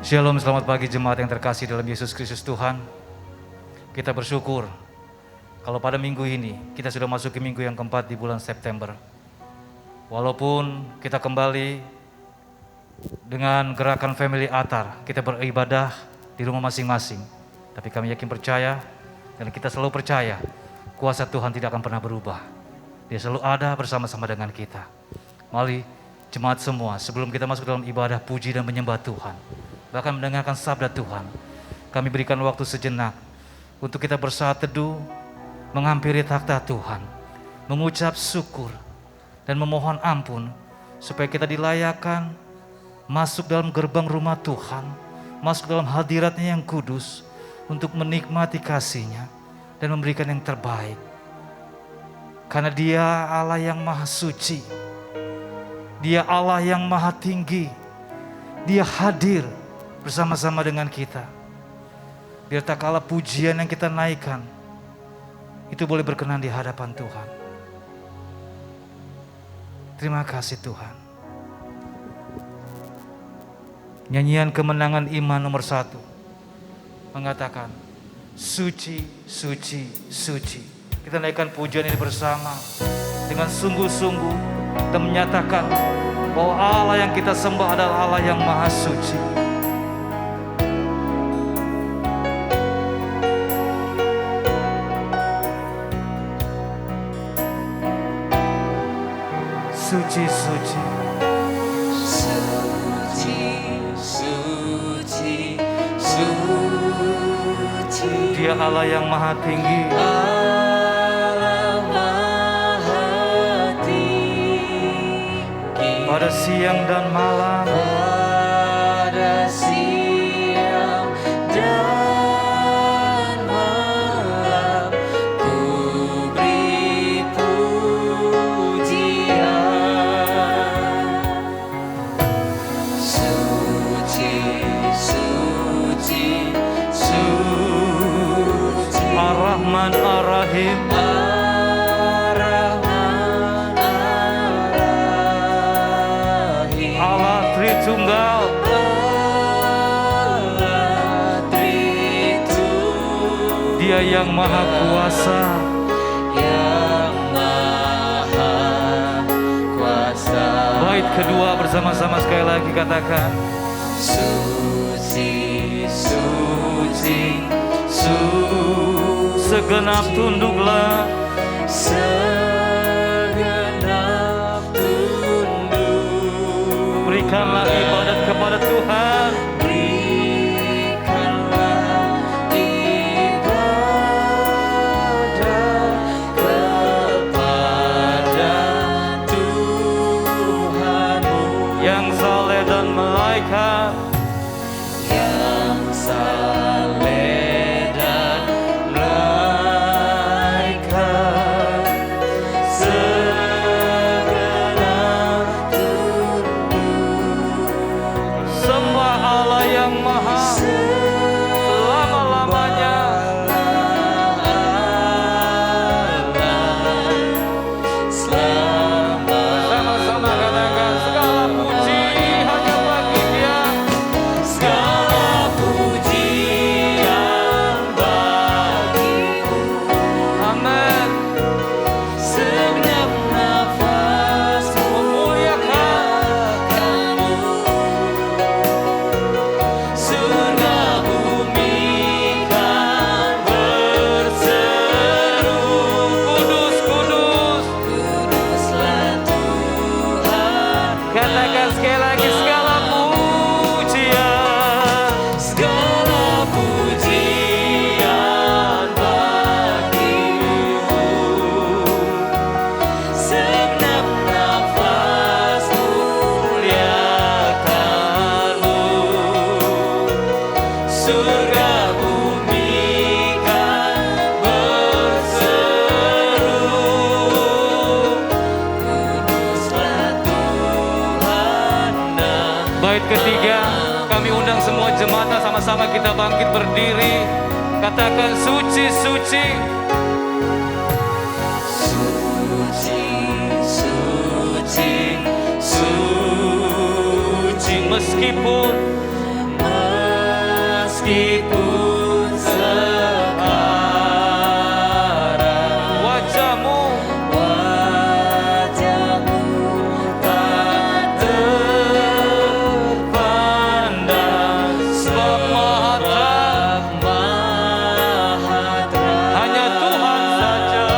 Shalom, selamat pagi jemaat yang terkasih dalam Yesus Kristus Tuhan. Kita bersyukur kalau pada minggu ini kita sudah masuk ke minggu yang keempat di bulan September. Walaupun kita kembali dengan gerakan Family Altar, kita beribadah di rumah masing-masing. Tapi kami yakin percaya dan kita selalu percaya kuasa Tuhan tidak akan pernah berubah. Dia selalu ada bersama-sama dengan kita. Mari jemaat semua, sebelum kita masuk dalam ibadah puji dan menyembah Tuhan, bahkan mendengarkan sabda Tuhan, kami berikan waktu sejenak untuk kita bersaat teduh, menghampiri takhta Tuhan, mengucap syukur dan memohon ampun supaya kita dilayakkan masuk dalam gerbang rumah Tuhan, masuk dalam hadirat-Nya yang kudus untuk menikmati kasih-Nya dan memberikan yang terbaik. Karena Dia Allah yang maha suci, Dia Allah yang maha tinggi, Dia hadir bersama-sama dengan kita. Biar tak kalah pujian yang kita naikkan itu boleh berkenan di hadapan Tuhan. Terima kasih Tuhan. Nyanyian kemenangan iman nomor 1 mengatakan, suci, suci, suci. Kita naikkan pujian ini bersama dengan sungguh-sungguh dan menyatakan bahwa Allah yang kita sembah adalah Allah yang maha suci. Suci, suci, suci, suci, suci. Dia Allah yang maha tinggi, Allah maha tinggi. Pada siang dan malam, pada siang dan malam, ku beri pujian. Ar-Rahman Ar-Rahim, Ar-Rahman Ar-Rahim. Allah Tritunggal, Allah Tritunggal. Dia yang maha kuasa, yang maha kuasa. Bait kedua bersama-sama sekali lagi katakan, Suci, suci, suci. segenap tunduklah, segenap tunduk. berikanlah ibadat kepada Tuhan. Berikanlah ibadat kepada Tuhanmu Yang saleh dan malaikat, yang saleh dan malaikat, segenap tunduk. sembah Allah yang maha selama-lamanya. Sama-sama katakan, segala puji hanya bagi Dia. Segala pujian bagimu, Amin. segenap nafas memuliakanmu. Surga bumi kan berseru, Kudus, kudus. kuduslah Tuhan. Katakan sekali lagi, segala pujian. Segala pujian bagimu, segenap nafas muliakanmu. Surga bumi kan berseru, kuduslah Tuhan. Bait ketiga, kami undang semua jemaat sama-sama kita bangkit berdiri. Katakan suci, suci. Suci, suci, suci. Meskipun meskipun sekarang wajahmu wajahmu tak terpandang, sebab maha terang. hanya Tuhan saja.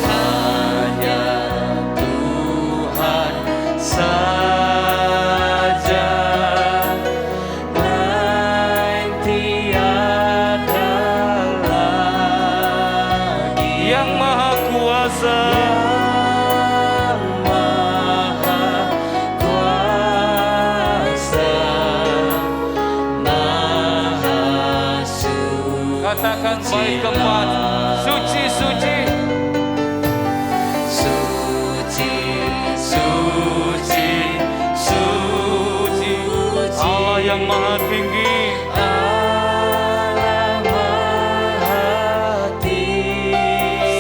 Hanya Tuhan saja, lain tiada lagi Yang maha kuasa, yang maha kuasa, maha suci. katakan baik keempat, suci, suci. Suci, suci, suci, Allah yang maha tinggi, Allah maha tinggi,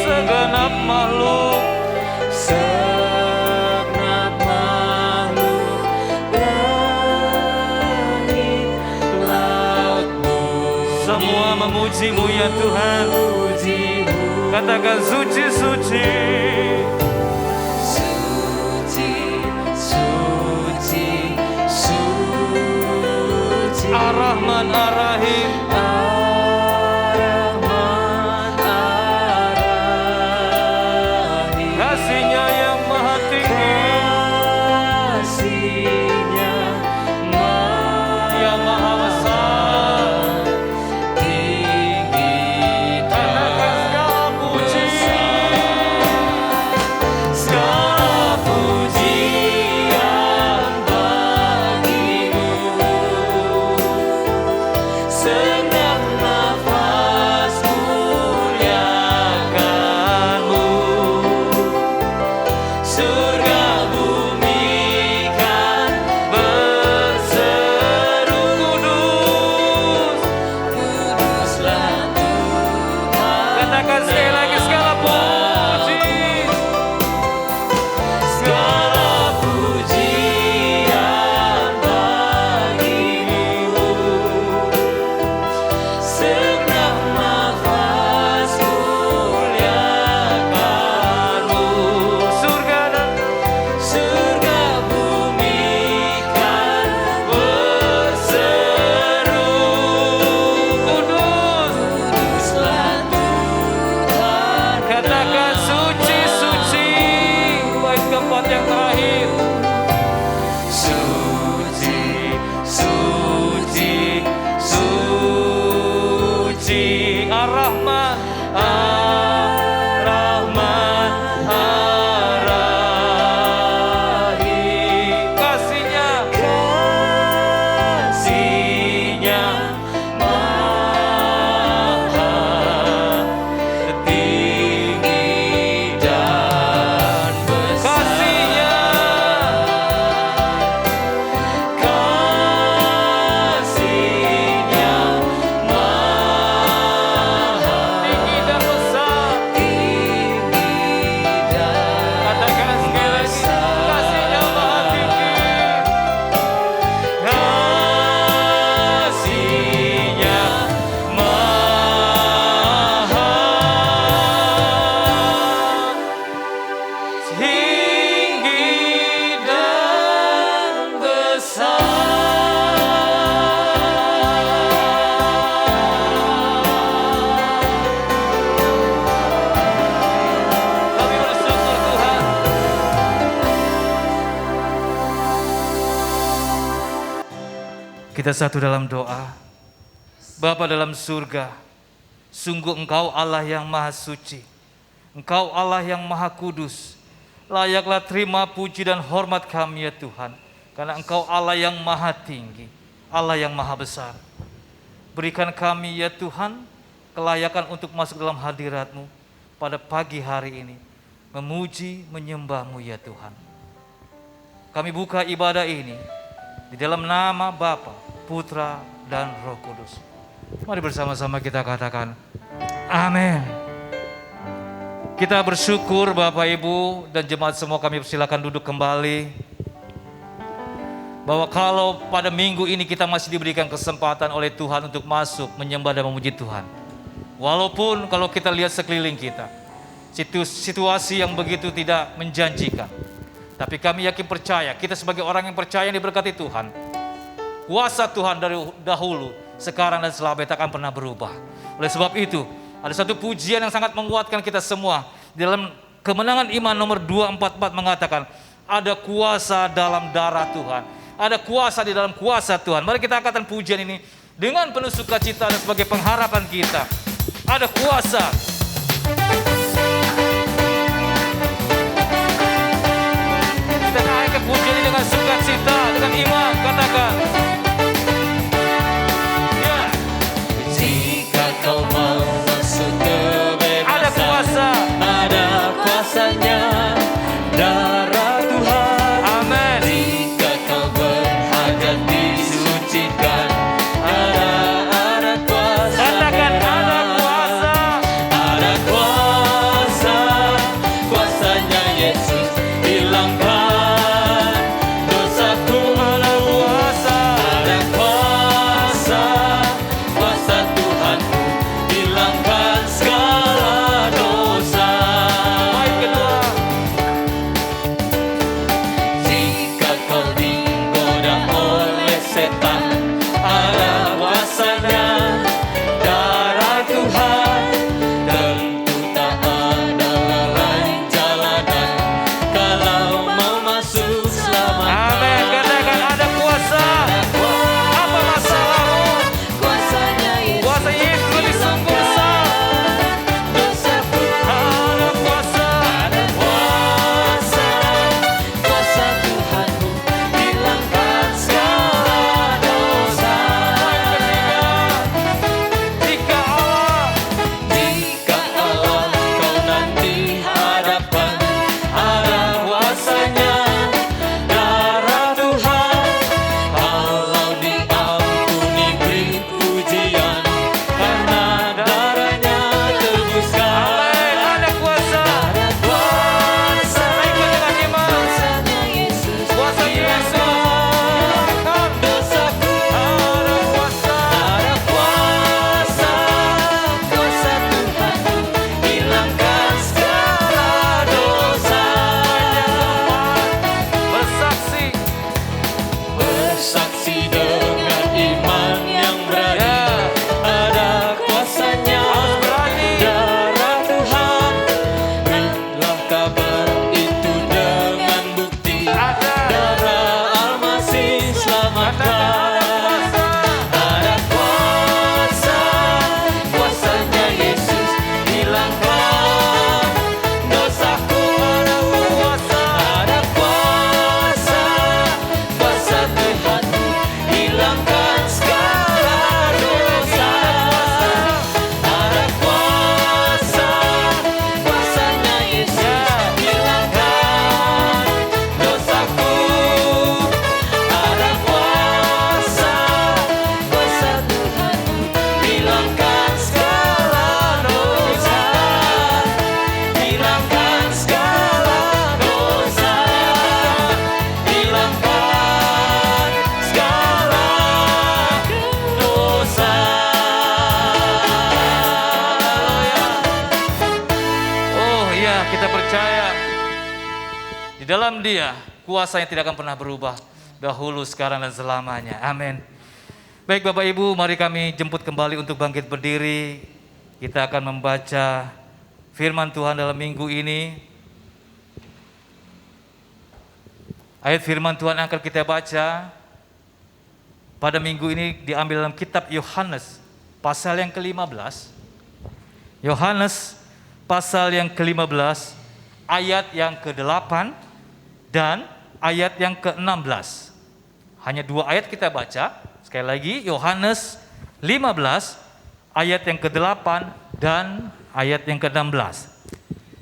segenap makhluk segenap makhluk langit lautmu, semua memuji-Mu ya Tuhan. memuji-Mu. Katakan suci, suci. Suci, suci, suci, Ar-Rahman Ar-Rahim, Ar-Rahman Ar-Rahim, kasih-Nya yang maha tinggi, kasih-Nya yang maha besar. tinggi Katakan segala puji, segala pujian bagimu, segenap nafas muliakanmu, surga bumi kan berseru, kudus. kuduslah Tuhan. Katakan sekali lagi segala puji, Segala pujian bagimu, segenap nafas muliakanmu, surga dan surga bumi kan berseru, kudus. kuduslah Tuhan. Katakan suci, suci. Baik keempat yang terakhir. Suci, suci, suci, Ar-Rahman, Ar-Rahman Ar-Rahim, kasih-Nya kasih-Nya maha tinggi dan besar. kasih-Nya Kasih-Nya maha tinggi dan besar. tinggi dan Katakan sekali lagi, kasih-Nya maha tinggi. kasih-Nya maha tinggi dan besar. Kami bersyukur Tuhan. Kita satu dalam doa. Bapa dalam surga, sungguh Engkau Allah yang maha suci. Engkau Allah yang maha kudus. Layaklah terima puji dan hormat kami ya Tuhan. Karena Engkau Allah yang maha tinggi, Allah yang maha besar. Berikan kami ya Tuhan kelayakan untuk masuk dalam hadirat-Mu pada pagi hari ini. Memuji, menyembah-Mu ya Tuhan. Kami buka ibadah ini di dalam nama Bapa, Putra, dan Roh Kudus. Mari bersama-sama kita katakan, amin. Kita bersyukur Bapak Ibu dan jemaat semua, kami persilakan duduk kembali. bahwa kalau pada minggu ini kita masih diberikan kesempatan oleh Tuhan untuk masuk, menyembah dan memuji Tuhan. Walaupun kalau kita lihat sekeliling kita, situasi yang begitu tidak menjanjikan. Tapi kami yakin percaya, kita sebagai orang yang percaya yang diberkati Tuhan, kuasa Tuhan dari dahulu, sekarang dan selamanya tak akan pernah berubah. Oleh sebab itu, ada satu pujian yang sangat menguatkan kita semua. Di dalam Kemenangan Iman nomor 244 mengatakan, ada kuasa dalam darah Tuhan. Ada kuasa di dalam kuasa Tuhan. Mari kita angkatkan pujian ini dengan penuh sukacita dan sebagai pengharapan kita. Ada kuasa. Kita naikkan pujian ini dengan sukacita, dengan iman. Katakan. Ya. Jika kau mau masuk kebebasan, Ada kuasa. ada kuasanya darah Tuhan. Amin. Jika kau berhajat disucikan, ada kuasa. Katakan ada kuasa. Ada kuasa, kuasanya Yesus hilangkan dosaku. Ada kuasa. Ada kuasa, kuasa Tuhanku hilangkan segala dosa. Baik kedua. Jika kau digoda oleh setan, ada kuasanya darah Tuhan. Tentu tak ada lain jalanan kalau mau masuk selamat. Amin. Katakan ada kuasa. Apa masalahmu? Kuasanya Yesus Kuasa Yesus lebih sungguh besar. dosaku. Ada kuasa. Ada kuasa, kuasa Tuhanku hilangkan segala dosa. Jika Allah Jika Allah kau nanti hadapkan, ada kuasanya darah Tuhan. Kalau diampuni beri pujian, karena darahnya tebuskan. Amin. Ada kuasa. Ada kuasa, Ikut dengan iman. kuasanya Yesus Kuasa Yesus. hilangkan dosaku. Ada kuasa. Ada kuasa, kuasa Tuhanku hilangkan segala dosa. Bersaksi. Bersaksi dengan iman yang berani, Ya. ada kuasanya Berani. darah Tuhan. Berilah kabar itu dengan bukti, Ada. darah Al-Masih selamatkan. Ada kuasa, kuasanya Yesus hilangkan dosaku. Ada kuasa, kuasa Tuhanku hilangkan segala dosa. Ada kuasa, kuasanya Yesus hilangkan dosaku. Ada kuasa, kuasa Tuhanku hilangkan segala dosa. Hilangkan segala dosa. Hilangkan segala dosa. Oh ya, kita percaya di dalam Dia kuasa yang tidak akan pernah berubah, dahulu, sekarang dan selamanya. Amin. Baik Bapak Ibu, mari kami jemput kembali untuk bangkit berdiri. Kita akan membaca firman Tuhan dalam minggu ini. Ayat firman Tuhan yang akan kita baca pada minggu ini diambil dalam kitab Yohanes pasal yang ke-15. Yohanes pasal yang ke-15 ayat yang ke-8 dan ayat yang ke-16. Hanya 2 ayat kita baca. Sekali lagi, Yohanes 15 ayat yang ke-8 dan ayat yang ke-16.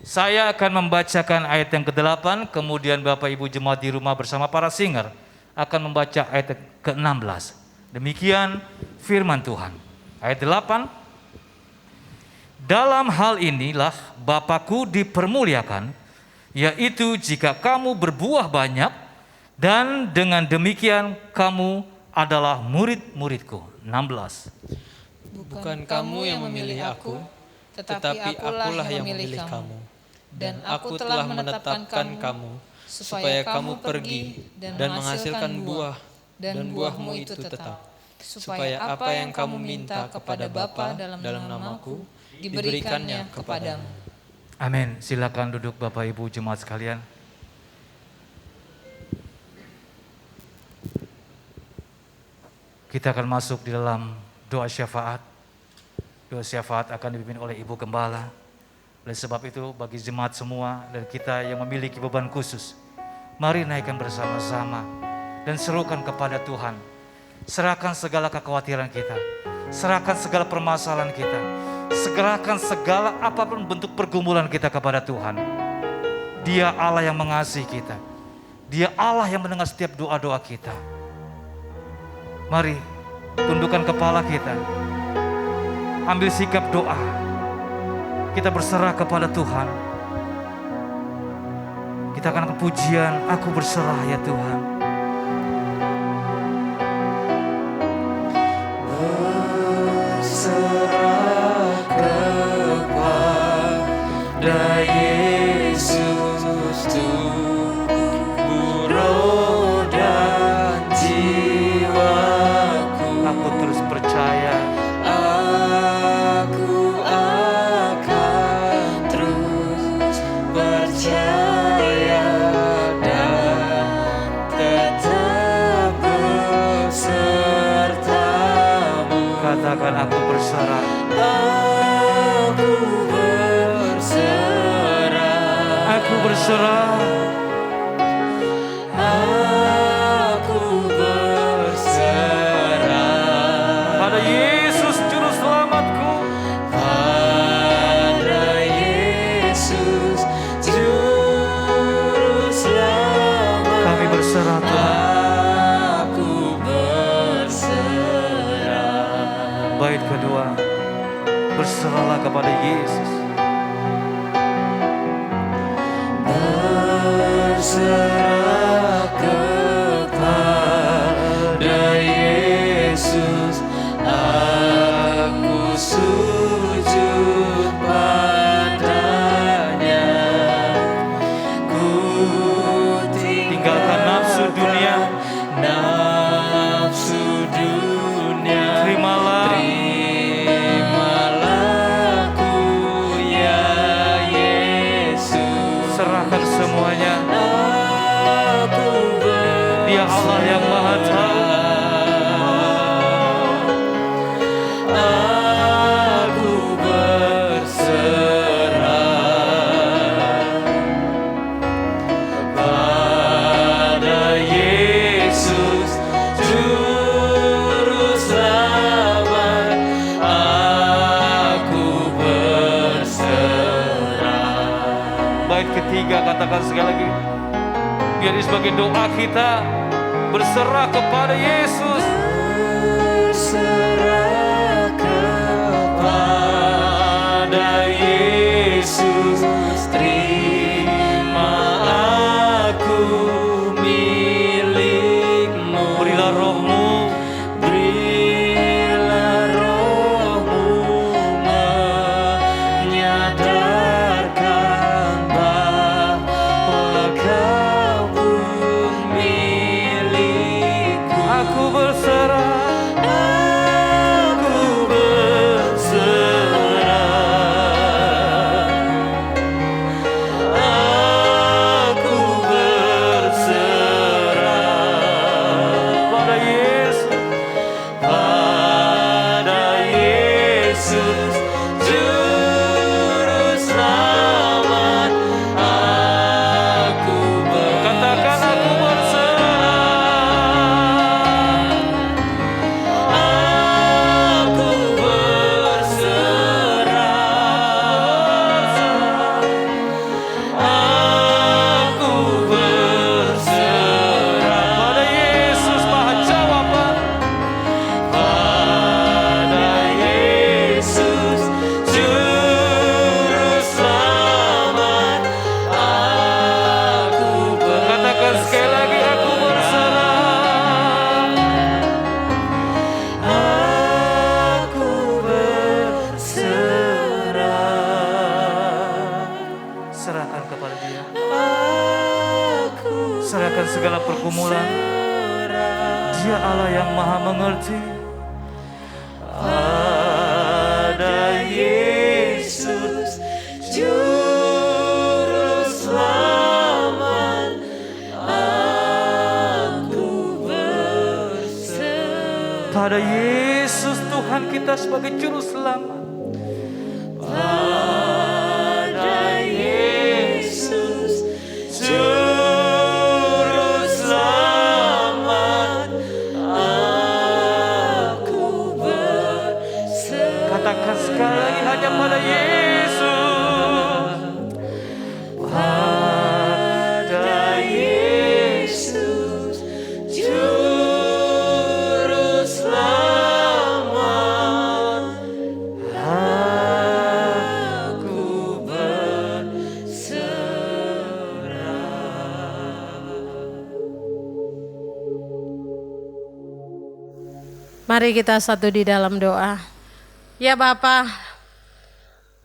Saya akan membacakan ayat yang ke-8, kemudian Bapak Ibu jemaat di rumah bersama para singer akan membaca ayat ke-16. Demikian firman Tuhan. Ayat 8. Dalam hal inilah Bapa-Ku dipermuliakan, yaitu jika kamu berbuah banyak, Dan dengan demikian kamu adalah murid-muridku. 16. Bukan kamu yang memilih aku, tetapi akulah yang memilih kamu. Dan aku telah menetapkan kamu, supaya kamu pergi dan menghasilkan buah, dan buahmu itu tetap. Supaya apa yang kamu minta kepada Bapa dalam namaku, diberikannya kepadamu. Amin. Silakan duduk Bapak Ibu jemaat sekalian. Kita akan masuk di dalam doa syafaat. Doa syafaat akan dipimpin oleh Ibu Gembala. Oleh sebab itu bagi jemaat semua dan kita yang memiliki beban khusus, mari naikkan bersama-sama dan serukan kepada Tuhan. Serahkan segala kekhawatiran kita, serahkan segala permasalahan kita, serahkan segala apapun bentuk pergumulan kita kepada Tuhan. Dia Allah yang mengasihi kita. Dia Allah yang mendengar setiap doa-doa kita. Mari tundukkan kepala kita, ambil sikap doa. Kita berserah kepada Tuhan. Kita akan pujian, aku berserah ya Tuhan. Berserah kepada Yesus, tubuh, roh dan jiwaku. Aku terus percaya. Aku akan terus percaya dan tetap besertamu. Katakan aku berserah. Aku berserah. Aku berserah. Aku berserah Pada Yesus Juru Selamatku. pada Yesus Juru Selamat. Kami berserah Tuhan. Aku berserah. Bait kedua, berserahlah kepada Yesus. Berserah kepada Yesus, aku sujud padanya. Ku Tinggalkan nafsu dunia. nafsu dunia. Terimalah. Terimalah ku ya Yesus. Serahkan semuanya. Aku Dia Allah yang Maha Tahu. Aku berserah pada Yesus Juru Selamat. Aku berserah. Bait ketiga, katakan sekali lagi. Biar ini sebagai doa kita, berserah kepada Yesus. Berserah kepada Yesus, terima aku milikmu. Berilah rohmu. Berilah rohmu menyadarkan bahwa kamu milikku. Aku berserah. segala pergumulan. Dia Allah yang maha mengerti. Ada Yesus Juru Selamat, aku berserah. Pada Yesus Tuhan kita sebagai Juru Selamat. Pada Yesus Juru Selamat, aku berserah. Katakan sekali lagi, hanya pada Yesus. Pada Yesus Juru Selamat, aku berserah. Mari kita satu di dalam doa. Ya Bapa,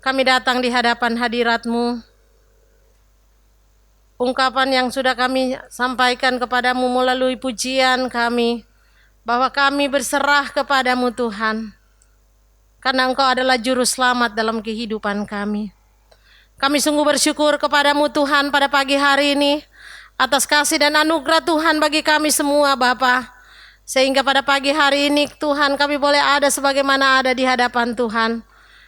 kami datang di hadapan hadirat-Mu. Ungkapan yang sudah kami sampaikan kepadamu melalui pujian kami, bahwa kami berserah kepadamu Tuhan, karena Engkau adalah Juru Selamat dalam kehidupan kami. Kami sungguh bersyukur kepadamu Tuhan pada pagi hari ini, atas kasih dan anugerah Tuhan bagi kami semua Bapa. Sehingga pada pagi hari ini Tuhan kami boleh ada sebagaimana ada di hadapan Tuhan.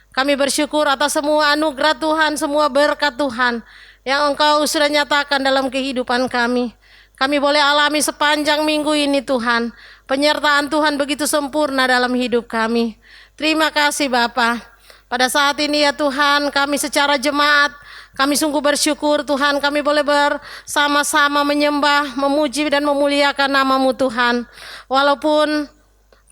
Kami bersyukur atas semua anugerah Tuhan, semua berkat Tuhan yang Engkau sudah nyatakan dalam kehidupan kami. Kami boleh alami sepanjang minggu ini Tuhan. Penyertaan Tuhan begitu sempurna dalam hidup kami. Terima kasih Bapa. Pada saat ini ya Tuhan, kami secara jemaat, kami sungguh bersyukur Tuhan, kami boleh bersama-sama menyembah, memuji dan memuliakan nama-Mu Tuhan. Walaupun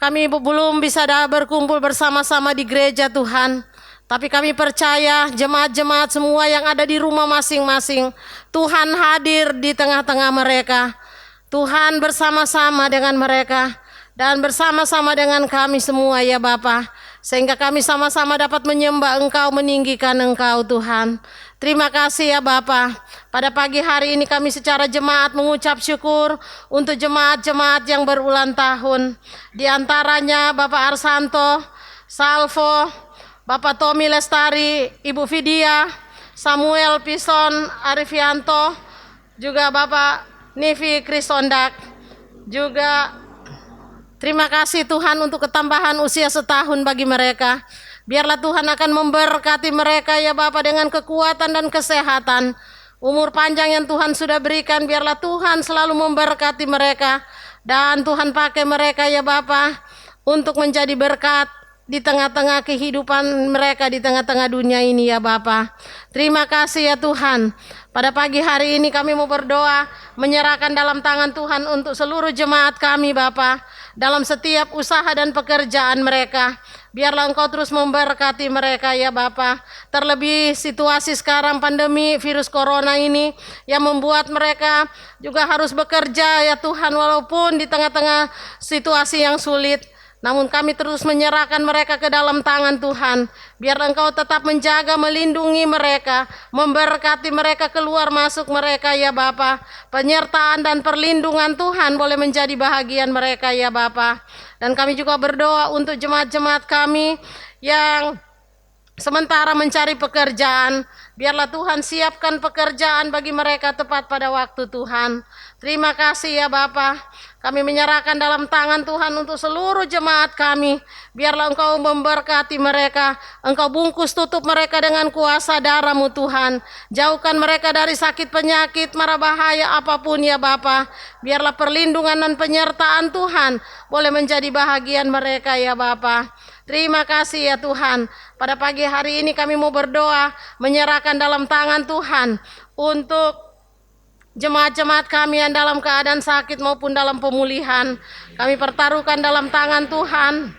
kami belum bisa berkumpul bersama-sama di gereja Tuhan, tapi kami percaya jemaat-jemaat semua yang ada di rumah masing-masing, Tuhan hadir di tengah-tengah mereka. Tuhan bersama-sama dengan mereka dan bersama-sama dengan kami semua ya Bapa. Sehingga kami sama-sama dapat menyembah Engkau, meninggikan Engkau Tuhan. Terima kasih ya Bapa. Pada pagi hari ini kami secara jemaat mengucap syukur untuk jemaat-jemaat yang berulang tahun. Di antaranya Bapak Arsanto, Salvo, Bapak Tommy Lestari, Ibu Vidya, Samuel Pison Arifianto, juga Bapak Nivi Krisondak. Juga terima kasih Tuhan untuk ketambahan usia setahun bagi mereka. Biarlah Tuhan akan memberkati mereka ya Bapa dengan kekuatan dan kesehatan. Umur panjang yang Tuhan sudah berikan, biarlah Tuhan selalu memberkati mereka. Dan Tuhan pakai mereka ya Bapa untuk menjadi berkat di tengah-tengah kehidupan mereka, di tengah-tengah dunia ini ya Bapa. Terima kasih ya Tuhan. Pada pagi hari ini kami mau berdoa, menyerahkan dalam tangan Tuhan untuk seluruh jemaat kami Bapa, dalam setiap usaha dan pekerjaan mereka. Biarlah Engkau terus memberkati mereka ya Bapa. Terlebih situasi sekarang pandemi virus corona ini yang membuat mereka juga harus bekerja ya Tuhan, walaupun di tengah-tengah situasi yang sulit. Namun kami terus menyerahkan mereka ke dalam tangan Tuhan. Biarlah Engkau tetap menjaga, melindungi mereka, memberkati mereka keluar masuk mereka ya Bapa. Penyertaan dan perlindungan Tuhan boleh menjadi bahagian mereka ya Bapa. Dan kami juga berdoa untuk jemaat-jemaat kami yang sementara mencari pekerjaan. Biarlah Tuhan siapkan pekerjaan bagi mereka tepat pada waktu Tuhan. Terima kasih ya Bapa. Kami menyerahkan dalam tangan Tuhan untuk seluruh jemaat kami. Biarlah Engkau memberkati mereka. Engkau bungkus tutup mereka dengan kuasa darah-Mu Tuhan. Jauhkan mereka dari sakit penyakit, mara bahaya apapun ya Bapa. Biarlah perlindungan dan penyertaan Tuhan boleh menjadi bahagian mereka ya Bapa. Terima kasih ya Tuhan. Pada pagi hari ini kami mau berdoa, menyerahkan dalam tangan Tuhan untuk jemaat-jemaat kami yang dalam keadaan sakit maupun dalam pemulihan. Kami pertaruhkan dalam tangan Tuhan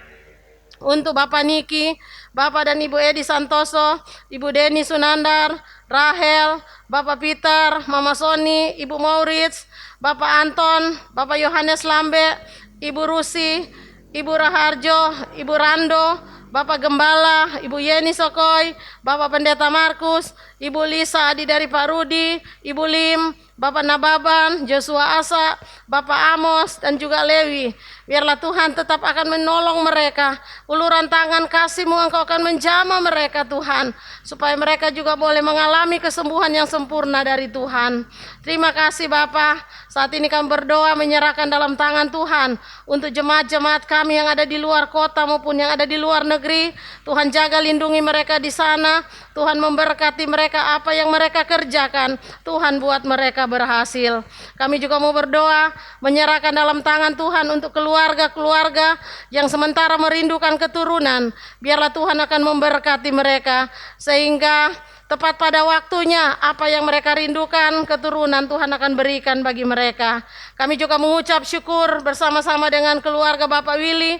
untuk Bapak Niki, Bapak dan Ibu Edi Santoso, Ibu Deni Sunandar, Rahel, Bapak Peter, Mama Sony, Ibu Maurits, Bapak Anton, Bapak Yohanes Lambe, Ibu Rusi, Ibu Raharjo, Ibu Rando, Bapak Gembala, Ibu Yeni Sokoy, Bapak Pendeta Markus, Ibu Lisa Adi dari Pak Rudi, Ibu Lim, Bapak Nababan, Joshua Asa, Bapak Amos, dan juga Lewi. Biarlah Tuhan tetap akan menolong mereka. Uluran tangan kasih-Mu Engkau akan menjamah mereka Tuhan, supaya mereka juga boleh mengalami kesembuhan yang sempurna dari Tuhan. Terima kasih Bapa. Saat ini kami berdoa menyerahkan dalam tangan Tuhan untuk jemaat-jemaat kami yang ada di luar kota maupun yang ada di luar negeri. Tuhan jaga lindungi mereka di sana. Tuhan memberkati mereka apa yang mereka kerjakan. Tuhan buat mereka berhasil. Kami juga mau berdoa menyerahkan dalam tangan Tuhan untuk keluarga-keluarga yang sementara merindukan keturunan. Biarlah Tuhan akan memberkati mereka sehingga tepat pada waktunya apa yang mereka rindukan keturunan Tuhan akan berikan bagi mereka. Kami juga mengucap syukur bersama-sama dengan keluarga Bapak Willy.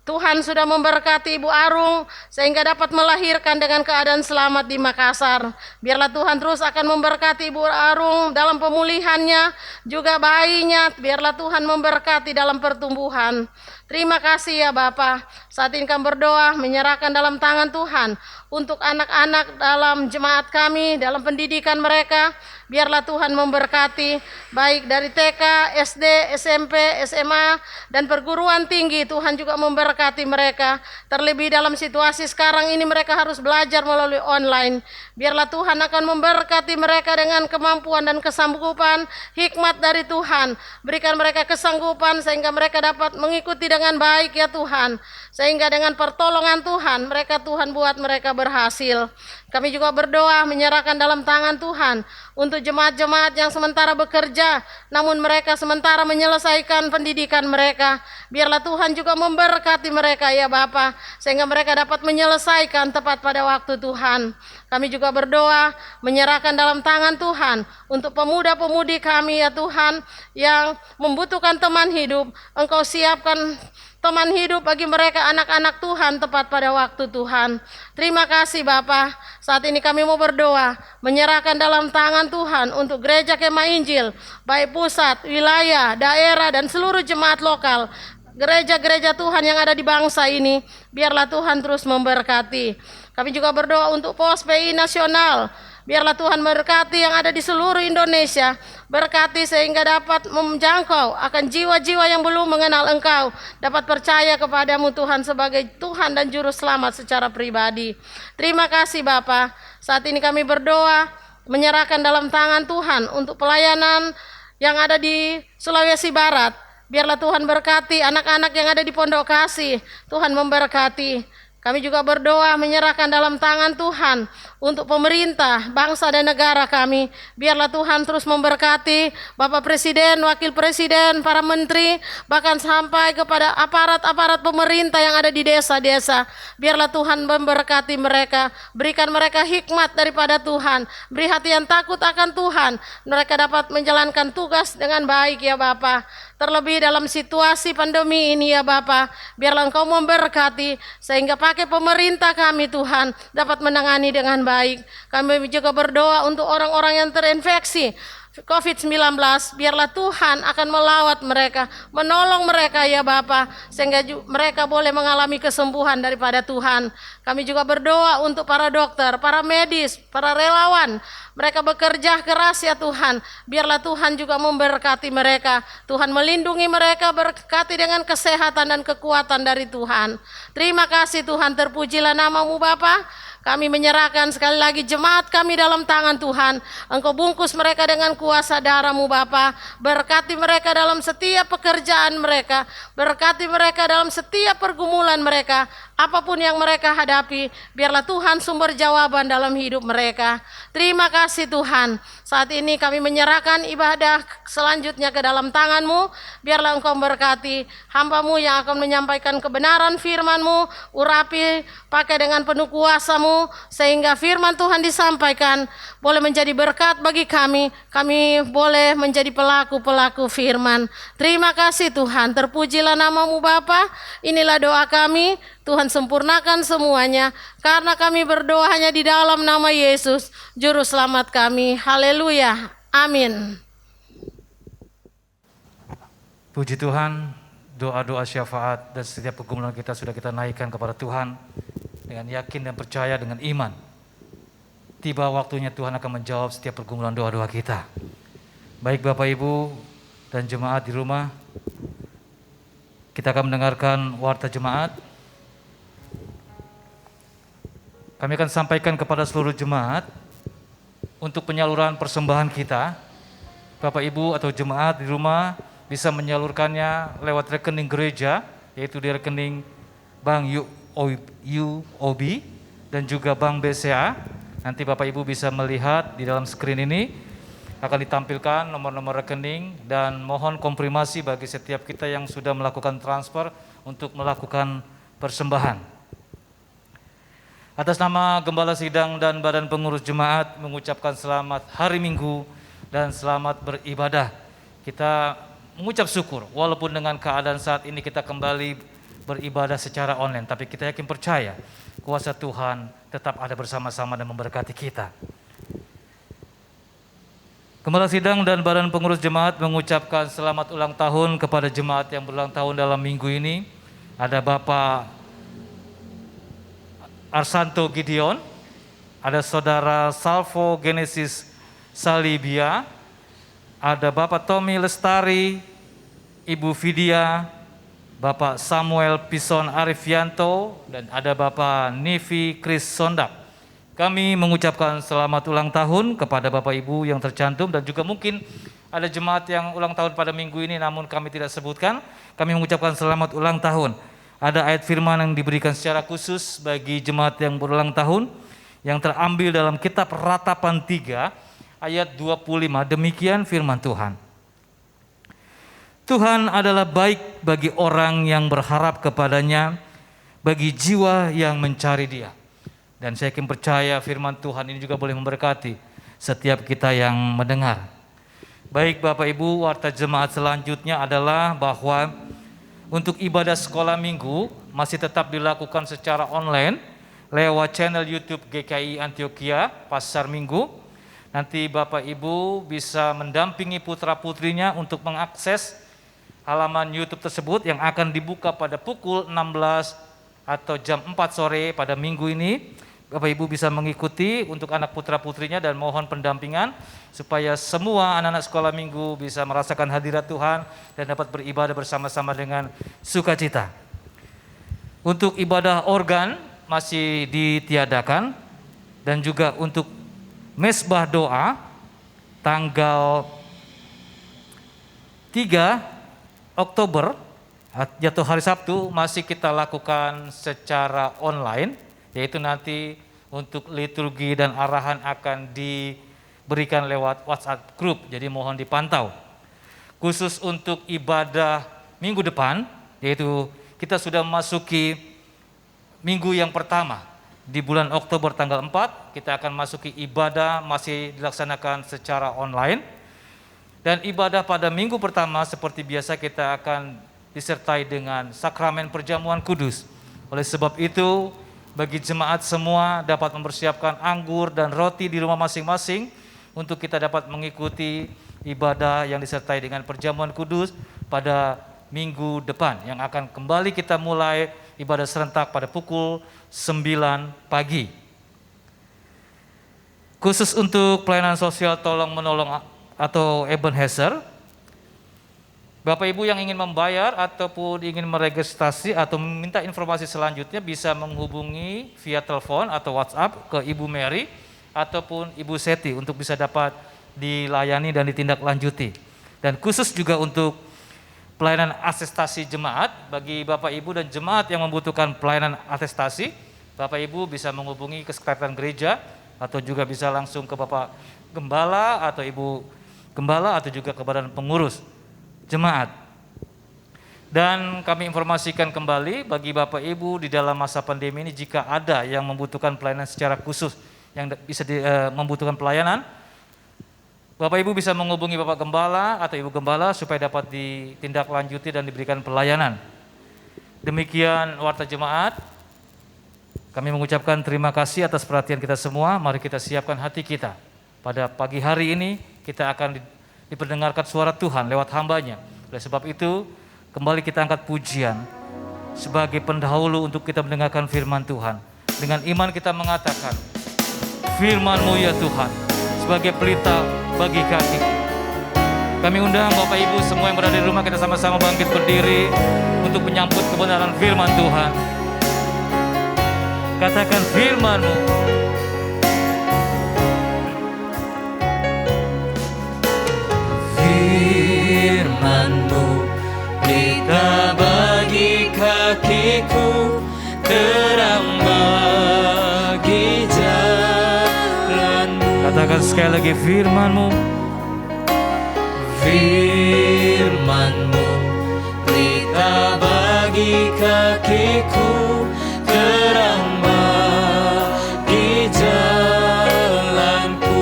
Tuhan sudah memberkati Ibu Arung sehingga dapat melahirkan dengan keadaan selamat di Makassar. Biarlah Tuhan terus akan memberkati Ibu Arung dalam pemulihannya, juga bayinya. Biarlah Tuhan memberkati dalam pertumbuhan. Terima kasih ya Bapa. Saat ini kami berdoa menyerahkan dalam tangan Tuhan untuk anak-anak dalam jemaat kami, dalam pendidikan mereka. Biarlah Tuhan memberkati baik dari TK, SD, SMP, SMA, dan perguruan tinggi. Tuhan juga memberkati mereka. Terlebih dalam situasi sekarang ini mereka harus belajar melalui online. Biarlah Tuhan akan memberkati mereka dengan kemampuan dan kesanggupan, hikmat dari Tuhan. Berikan mereka kesanggupan sehingga mereka dapat mengikuti dengan baik ya Tuhan. Sehingga dengan pertolongan Tuhan, Tuhan buat mereka berhasil. Kami juga berdoa menyerahkan dalam tangan Tuhan untuk jemaat-jemaat yang sementara bekerja, namun mereka sementara menyelesaikan pendidikan mereka. Biarlah Tuhan juga memberkati mereka ya Bapa, sehingga mereka dapat menyelesaikan tepat pada waktu Tuhan. Kami juga berdoa menyerahkan dalam tangan Tuhan untuk pemuda-pemudi kami ya Tuhan yang membutuhkan teman hidup. Engkau siapkan teman hidup bagi mereka anak-anak Tuhan tepat pada waktu Tuhan. Terima kasih Bapa. Saat ini kami mau berdoa menyerahkan dalam tangan Tuhan untuk gereja Kemah Injil, baik pusat, wilayah, daerah, dan seluruh jemaat lokal. Gereja-gereja Tuhan yang ada di bangsa ini, biarlah Tuhan terus memberkati. Kami juga berdoa untuk pos PI nasional. Biarlah Tuhan berkati yang ada di seluruh Indonesia. Berkati sehingga dapat menjangkau akan jiwa-jiwa yang belum mengenal Engkau, dapat percaya kepadamu Tuhan sebagai Tuhan dan Juru Selamat secara pribadi. Terima kasih Bapa. Saat ini kami berdoa menyerahkan dalam tangan Tuhan untuk pelayanan yang ada di Sulawesi Barat. Biarlah Tuhan berkati anak-anak yang ada di Pondok Kasih. Tuhan memberkati. Kami juga berdoa menyerahkan dalam tangan Tuhan untuk pemerintah, bangsa dan negara kami. Biarlah Tuhan terus memberkati Bapak Presiden, Wakil Presiden, para menteri, bahkan sampai kepada aparat-aparat pemerintah yang ada di desa-desa. Biarlah Tuhan memberkati mereka, berikan mereka hikmat daripada Tuhan, beri hati yang takut akan Tuhan. Mereka dapat menjalankan tugas dengan baik ya Bapa. Terlebih dalam situasi pandemi ini ya Bapa, biarlah Engkau memberkati sehingga pakai pemerintah kami Tuhan dapat menangani dengan baik. Kami juga berdoa untuk orang-orang yang terinfeksi COVID-19, biarlah Tuhan akan melawat mereka, menolong mereka ya Bapa, sehingga mereka boleh mengalami kesembuhan daripada Tuhan. Kami juga berdoa untuk para dokter, para medis, para relawan. Mereka bekerja keras ya Tuhan, biarlah Tuhan juga memberkati mereka. Tuhan melindungi mereka, berkati dengan kesehatan dan kekuatan dari Tuhan. Terima kasih Tuhan, terpujilah nama-Mu Bapa. Kami menyerahkan sekali lagi jemaat kami dalam tangan Tuhan. Engkau bungkus mereka dengan kuasa darah-Mu Bapa. Berkati mereka dalam setiap pekerjaan mereka. Berkati mereka dalam setiap pergumulan mereka. Apapun yang mereka hadapi, biarlah Tuhan sumber jawaban dalam hidup mereka. Terima kasih Tuhan. Saat ini kami menyerahkan ibadah selanjutnya ke dalam tangan-Mu. Biarlah Engkau berkati hamba-Mu yang akan menyampaikan kebenaran firman-Mu. Urapi pakai dengan penuh kuasa-Mu, sehingga firman Tuhan disampaikan boleh menjadi berkat bagi kami. Kami boleh menjadi pelaku-pelaku firman. Terima kasih Tuhan. Terpujilah nama-Mu Bapa. Inilah doa kami. Tuhan sempurnakan semuanya, karena kami berdoa hanya di dalam nama Yesus, Juru Selamat kami. Haleluya. Amin. Puji Tuhan, doa-doa syafaat dan setiap pergumulan kita sudah kita naikkan kepada Tuhan dengan yakin dan percaya dengan iman. tiba waktunya Tuhan akan menjawab setiap pergumulan doa-doa kita. Baik Bapak Ibu dan jemaat di rumah, kita akan mendengarkan warta jemaat. Kami akan sampaikan kepada seluruh jemaat untuk penyaluran persembahan kita. Bapak Ibu atau jemaat di rumah bisa menyalurkannya lewat rekening gereja, yaitu di rekening Bank UOB dan juga Bank BCA. Nanti Bapak Ibu bisa melihat di dalam screen ini akan ditampilkan nomor-nomor rekening, dan mohon konfirmasi bagi setiap kita yang sudah melakukan transfer untuk melakukan persembahan. Atas nama Gembala Sidang dan Badan Pengurus Jemaat mengucapkan selamat hari Minggu dan selamat beribadah. Kita mengucap syukur walaupun dengan keadaan saat ini kita kembali beribadah secara online, tapi kita yakin percaya kuasa Tuhan tetap ada bersama-sama dan memberkati kita. Gembala Sidang dan Badan Pengurus Jemaat mengucapkan selamat ulang tahun kepada jemaat yang berulang tahun dalam minggu ini. Ada Bapak Arsanto Gideon, ada Saudara Salvo Genesis Salibia, ada Bapak Tommy Lestari, Ibu Vidya, Bapak Samuel Pison Arifianto, dan ada Bapak Nivi Chris Sondak. Kami mengucapkan selamat ulang tahun kepada Bapak Ibu yang tercantum, dan juga mungkin ada jemaat yang ulang tahun pada minggu ini namun kami tidak sebutkan. Kami mengucapkan selamat ulang tahun. Ada ayat firman yang diberikan secara khusus bagi jemaat yang berulang tahun yang terambil dalam kitab Ratapan 3 ayat 25. Demikian firman Tuhan. Tuhan adalah baik bagi orang yang berharap kepadanya, bagi jiwa yang mencari Dia. Dan saya yakin percaya firman Tuhan ini juga boleh memberkati setiap kita yang mendengar. Baik Bapak Ibu, warta jemaat selanjutnya adalah bahwa untuk ibadah sekolah minggu masih tetap dilakukan secara online lewat channel YouTube GKI Antioquia Pasar Minggu. Nanti Bapak Ibu bisa mendampingi putra-putrinya untuk mengakses halaman YouTube tersebut yang akan dibuka pada pukul 16 atau jam 4 sore pada minggu ini. Bapak Ibu bisa mengikuti untuk anak putra-putrinya, dan mohon pendampingan supaya semua anak-anak sekolah minggu bisa merasakan hadirat Tuhan dan dapat beribadah bersama-sama dengan sukacita. Untuk ibadah organ masih ditiadakan, dan juga untuk mesbah doa tanggal 3 Oktober jatuh hari Sabtu masih kita lakukan secara online, yaitu nanti untuk liturgi dan arahan akan diberikan lewat WhatsApp group, jadi mohon dipantau. Khusus untuk ibadah minggu depan, yaitu kita sudah memasuki minggu yang pertama di bulan Oktober tanggal 4, kita akan masuki ibadah masih dilaksanakan secara online. Dan ibadah pada minggu pertama seperti biasa kita akan disertai dengan sakramen perjamuan kudus. Oleh sebab itu, bagi jemaat semua dapat mempersiapkan anggur dan roti di rumah masing-masing untuk kita dapat mengikuti ibadah yang disertai dengan perjamuan kudus pada minggu depan, yang akan kembali kita mulai ibadah serentak pada pukul 9 pagi. Khusus untuk pelayanan sosial tolong menolong atau Ebenezer, Bapak Ibu yang ingin membayar ataupun ingin meregistrasi atau meminta informasi selanjutnya bisa menghubungi via telepon atau WhatsApp ke Ibu Mary ataupun Ibu Seti untuk bisa dapat dilayani dan ditindaklanjuti. Dan khusus juga untuk pelayanan atestasi jemaat, bagi Bapak Ibu dan jemaat yang membutuhkan pelayanan atestasi, Bapak Ibu bisa menghubungi ke sekretariat gereja atau juga bisa langsung ke Bapak Gembala atau Ibu Gembala atau juga ke Badan Pengurus Jemaat. Dan kami informasikan kembali bagi Bapak Ibu di dalam masa pandemi ini, jika ada yang membutuhkan pelayanan secara khusus yang bisa membutuhkan pelayanan, Bapak Ibu bisa menghubungi Bapak Gembala atau Ibu Gembala supaya dapat ditindaklanjuti dan diberikan pelayanan. Demikian warta jemaat. Kami mengucapkan terima kasih atas perhatian kita semua. Mari kita siapkan hati kita. Pada pagi hari ini kita akan diperdengarkan suara Tuhan lewat hambanya. Oleh sebab itu, kembali kita angkat pujian sebagai pendahulu untuk kita mendengarkan firman Tuhan. Dengan iman kita mengatakan, firman-Mu ya Tuhan, sebagai pelita bagi kami. Kami undang Bapak Ibu semua yang berada di rumah, kita sama-sama bangkit berdiri untuk menyambut kebenaran firman Tuhan. Katakan firman-Mu. Firman-Mu pelita bagi kakiku, terang bagi jalanmu. Katakan sekali lagi, firman-Mu. Firman-Mu pelita bagi kakiku, terang bagi jalanku.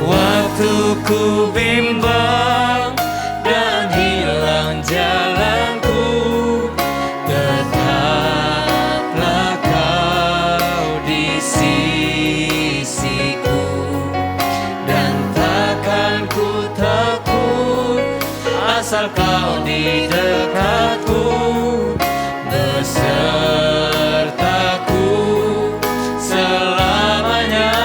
Waktu ku bimbang dan hilang jalanku, tetaplah Kau di sisiku, dan takkan ku takut asal Kau di dekatku, besertaku selamanya.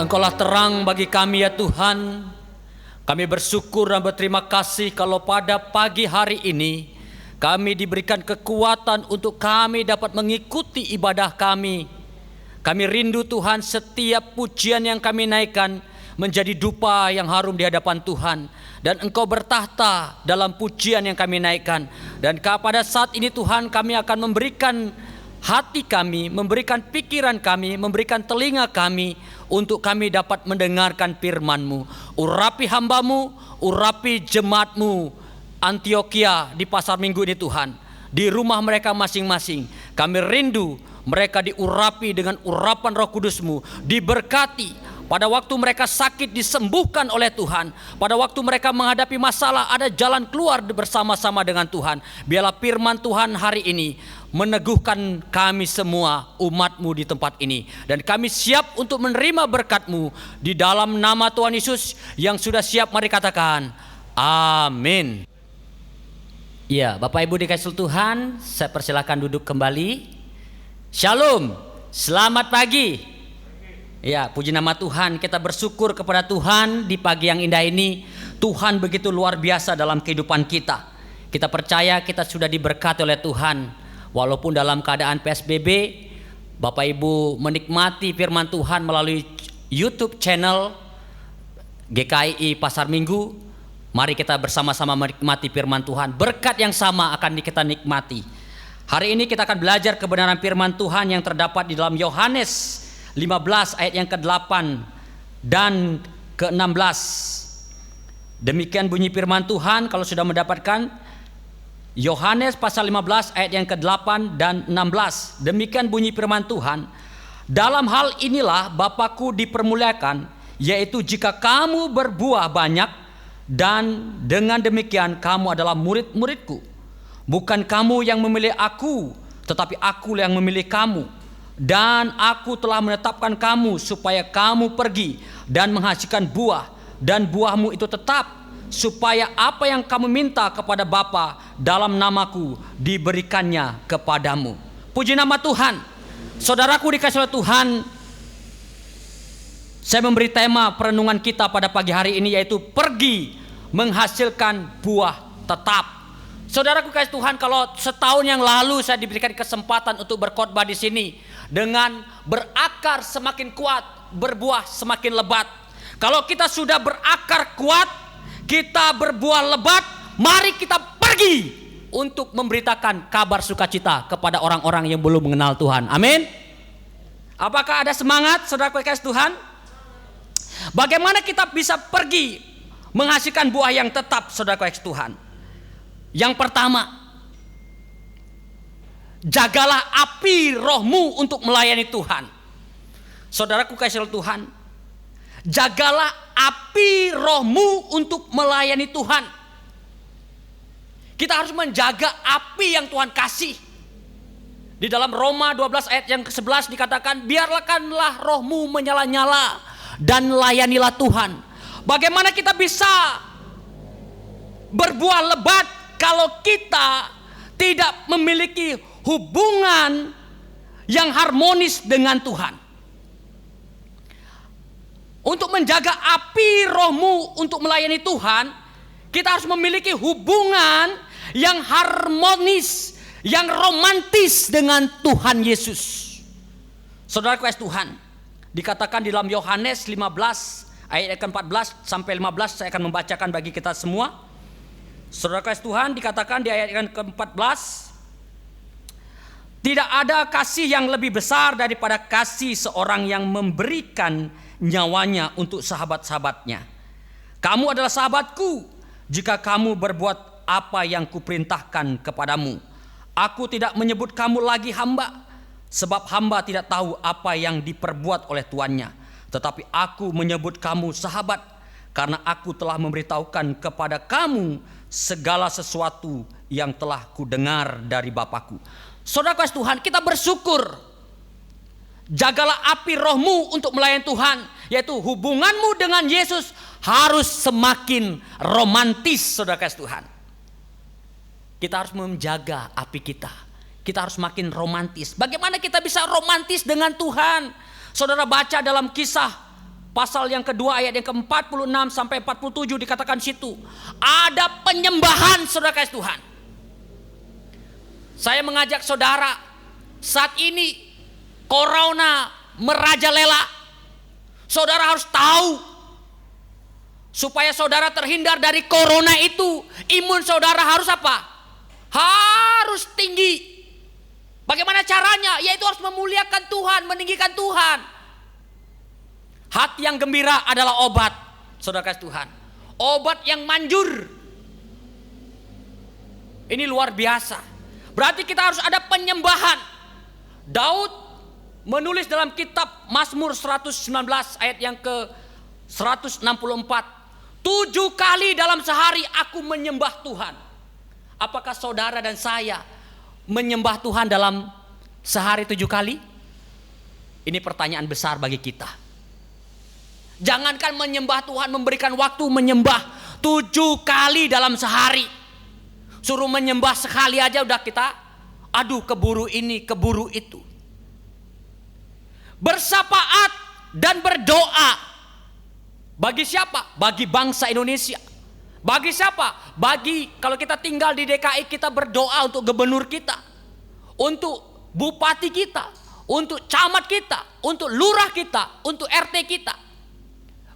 Engkaulah terang bagi kami ya Tuhan. Kami bersyukur dan berterima kasih kalau pada pagi hari ini kami diberikan kekuatan untuk kami dapat mengikuti ibadah kami. Kami rindu Tuhan, setiap pujian yang kami naikkan menjadi dupa yang harum di hadapan Tuhan. Dan Engkau bertahta dalam pujian yang kami naikkan. Dan pada saat ini Tuhan, kami akan memberikan hati kami, memberikan pikiran kami, memberikan telinga kami untuk kami dapat mendengarkan firman-Mu. Urapi hamba-Mu, urapi jemaat-Mu Antioquia di pasar minggu ini Tuhan, di rumah mereka masing-masing. Kami rindu mereka diurapi dengan urapan Roh Kudus-Mu, diberkati. Pada waktu mereka sakit disembuhkan oleh Tuhan. Pada waktu mereka menghadapi masalah ada jalan keluar bersama-sama dengan Tuhan. Biarlah firman Tuhan hari ini meneguhkan kami semua umat-Mu di tempat ini. Dan kami siap untuk menerima berkat-Mu di dalam nama Tuhan Yesus. Yang sudah siap mari katakan amin. Ya, Bapak Ibu dikasih Tuhan, saya persilakan duduk kembali. Shalom, selamat pagi. Ya, puji nama Tuhan, kita bersyukur kepada Tuhan di pagi yang indah ini. Tuhan begitu luar biasa dalam kehidupan kita. Kita percaya kita sudah diberkati oleh Tuhan. Walaupun dalam keadaan PSBB, Bapak Ibu menikmati firman Tuhan melalui YouTube channel GKI Pasar Minggu. Mari kita bersama-sama menikmati firman Tuhan. Berkat yang sama akan kita nikmati. Hari ini kita akan belajar kebenaran firman Tuhan yang terdapat di dalam Yohanes 15 ayat yang ke-8 dan ke-16. Demikian bunyi firman Tuhan. Kalau sudah mendapatkan, Yohanes pasal 15 ayat yang ke-8 dan 16. Demikian bunyi firman Tuhan. Dalam hal inilah Bapakku dipermuliakan, yaitu jika kamu berbuah banyak, dan dengan demikian kamu adalah murid-muridku. Bukan kamu yang memilih aku, tetapi aku yang memilih kamu. Dan aku telah menetapkan kamu supaya kamu pergi dan menghasilkan buah, dan buahmu itu tetap, supaya apa yang kamu minta kepada Bapa dalam namaku diberikannya kepadamu. Puji nama Tuhan. Saudaraku dikasih oleh Tuhan, saya memberi tema perenungan kita pada pagi hari ini, yaitu pergi menghasilkan buah tetap. Saudaraku kasih Tuhan, kalau setahun yang lalu saya diberikan kesempatan untuk berkhotbah di sini dengan berakar semakin kuat, berbuah semakin lebat. Kalau kita sudah berakar kuat, kita berbuah lebat, mari kita pergi untuk memberitakan kabar sukacita kepada orang-orang yang belum mengenal Tuhan. Amin. Apakah ada semangat, saudara kasih Tuhan? Bagaimana kita bisa pergi menghasilkan buah yang tetap, saudara kasih Tuhan? Yang pertama, jagalah api rohmu untuk melayani Tuhan. Saudaraku kasih Tuhan, jagalah api rohmu untuk melayani Tuhan. Kita harus menjaga api yang Tuhan kasih. Di dalam Roma 12 ayat yang ke-11 dikatakan, biarkanlah rohmu menyala-nyala dan layanilah Tuhan. Bagaimana kita bisa berbuah lebat kalau kita tidak memiliki hubungan yang harmonis dengan Tuhan? Untuk menjaga api rohmu untuk melayani Tuhan, kita harus memiliki hubungan yang harmonis, yang romantis dengan Tuhan Yesus. Saudara kasih Tuhan, dikatakan di dalam Yohanes 15 ayat ke-14 sampai 15, saya akan membacakan bagi kita semua. Saudara kasih Tuhan, dikatakan di ayat yang ke-14, tidak ada kasih yang lebih besar daripada kasih seorang yang memberikan nyawanya untuk sahabat-sahabatnya. Kamu adalah sahabatku jika kamu berbuat apa yang kuperintahkan kepadamu. Aku tidak menyebut kamu lagi hamba, sebab hamba tidak tahu apa yang diperbuat oleh tuannya. Tetapi aku menyebut kamu sahabat, karena aku telah memberitahukan kepada kamu segala sesuatu yang telah kudengar dari Bapakku. Saudara kasih Tuhan, kita bersyukur. Jagalah api rohmu untuk melayani Tuhan, yaitu hubunganmu dengan Yesus harus semakin romantis, saudara kasih Tuhan. Kita harus menjaga api kita. Kita harus makin romantis. Bagaimana kita bisa romantis dengan Tuhan? Saudara baca dalam Kisah pasal yang kedua ayat yang ke-46 sampai 47 dikatakan situ. Ada penyembahan, saudara kasih Tuhan. Saya mengajak saudara, saat ini corona merajalela. Saudara harus tahu, supaya saudara terhindar dari corona itu, imun saudara harus apa? Harus tinggi. Bagaimana caranya? Yaitu harus memuliakan Tuhan, meninggikan Tuhan. Hati yang gembira adalah obat, saudara kasih Tuhan. Obat yang manjur. Ini luar biasa. Berarti kita harus ada penyembahan. Daud menulis dalam kitab Mazmur 119 ayat yang ke 164. 7 kali dalam sehari aku menyembah Tuhan. Apakah saudara dan saya menyembah Tuhan dalam sehari 7 kali? Ini pertanyaan besar bagi kita. Jangankan menyembah Tuhan, memberikan waktu menyembah 7 kali dalam sehari. Suruh menyembah sekali aja udah kita, aduh keburu ini, keburu itu. Bersapaat dan berdoa. Bagi siapa? Bagi bangsa Indonesia. Bagi siapa? Bagi, kalau kita tinggal di DKI, kita berdoa untuk gubernur kita, untuk bupati kita, untuk camat kita, untuk lurah kita, untuk RT kita.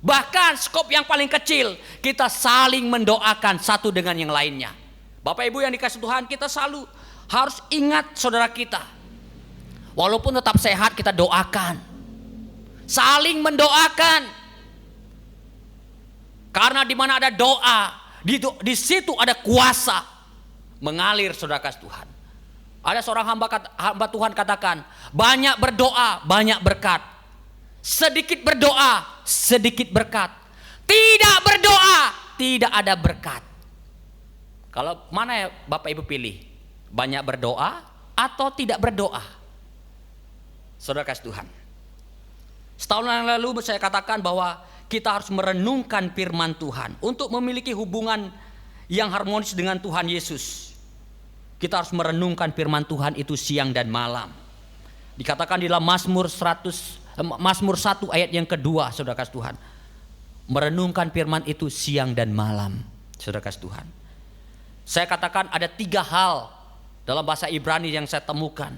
Bahkan skop yang paling kecil, kita saling mendoakan satu dengan yang lainnya. Bapak Ibu yang dikasih Tuhan, kita selalu harus ingat saudara kita. Walaupun tetap sehat, kita doakan. Saling mendoakan. Karena di mana ada doa, di situ ada kuasa mengalir, saudara kasih Tuhan. Ada seorang hamba Tuhan katakan, banyak berdoa, banyak berkat. Sedikit berdoa, sedikit berkat. Tidak berdoa, tidak ada berkat. Kalau mana ya Bapak Ibu pilih? Banyak berdoa atau tidak berdoa? Saudara kasih Tuhan. Setahun yang lalu saya katakan bahwa kita harus merenungkan firman Tuhan untuk memiliki hubungan yang harmonis dengan Tuhan Yesus. Kita harus merenungkan firman Tuhan itu siang dan malam. Dikatakan di dalam Mazmur 1 ayat yang kedua, saudara kasih Tuhan. Merenungkan firman itu siang dan malam, saudara kasih Tuhan. Saya katakan ada 3 hal dalam bahasa Ibrani yang saya temukan.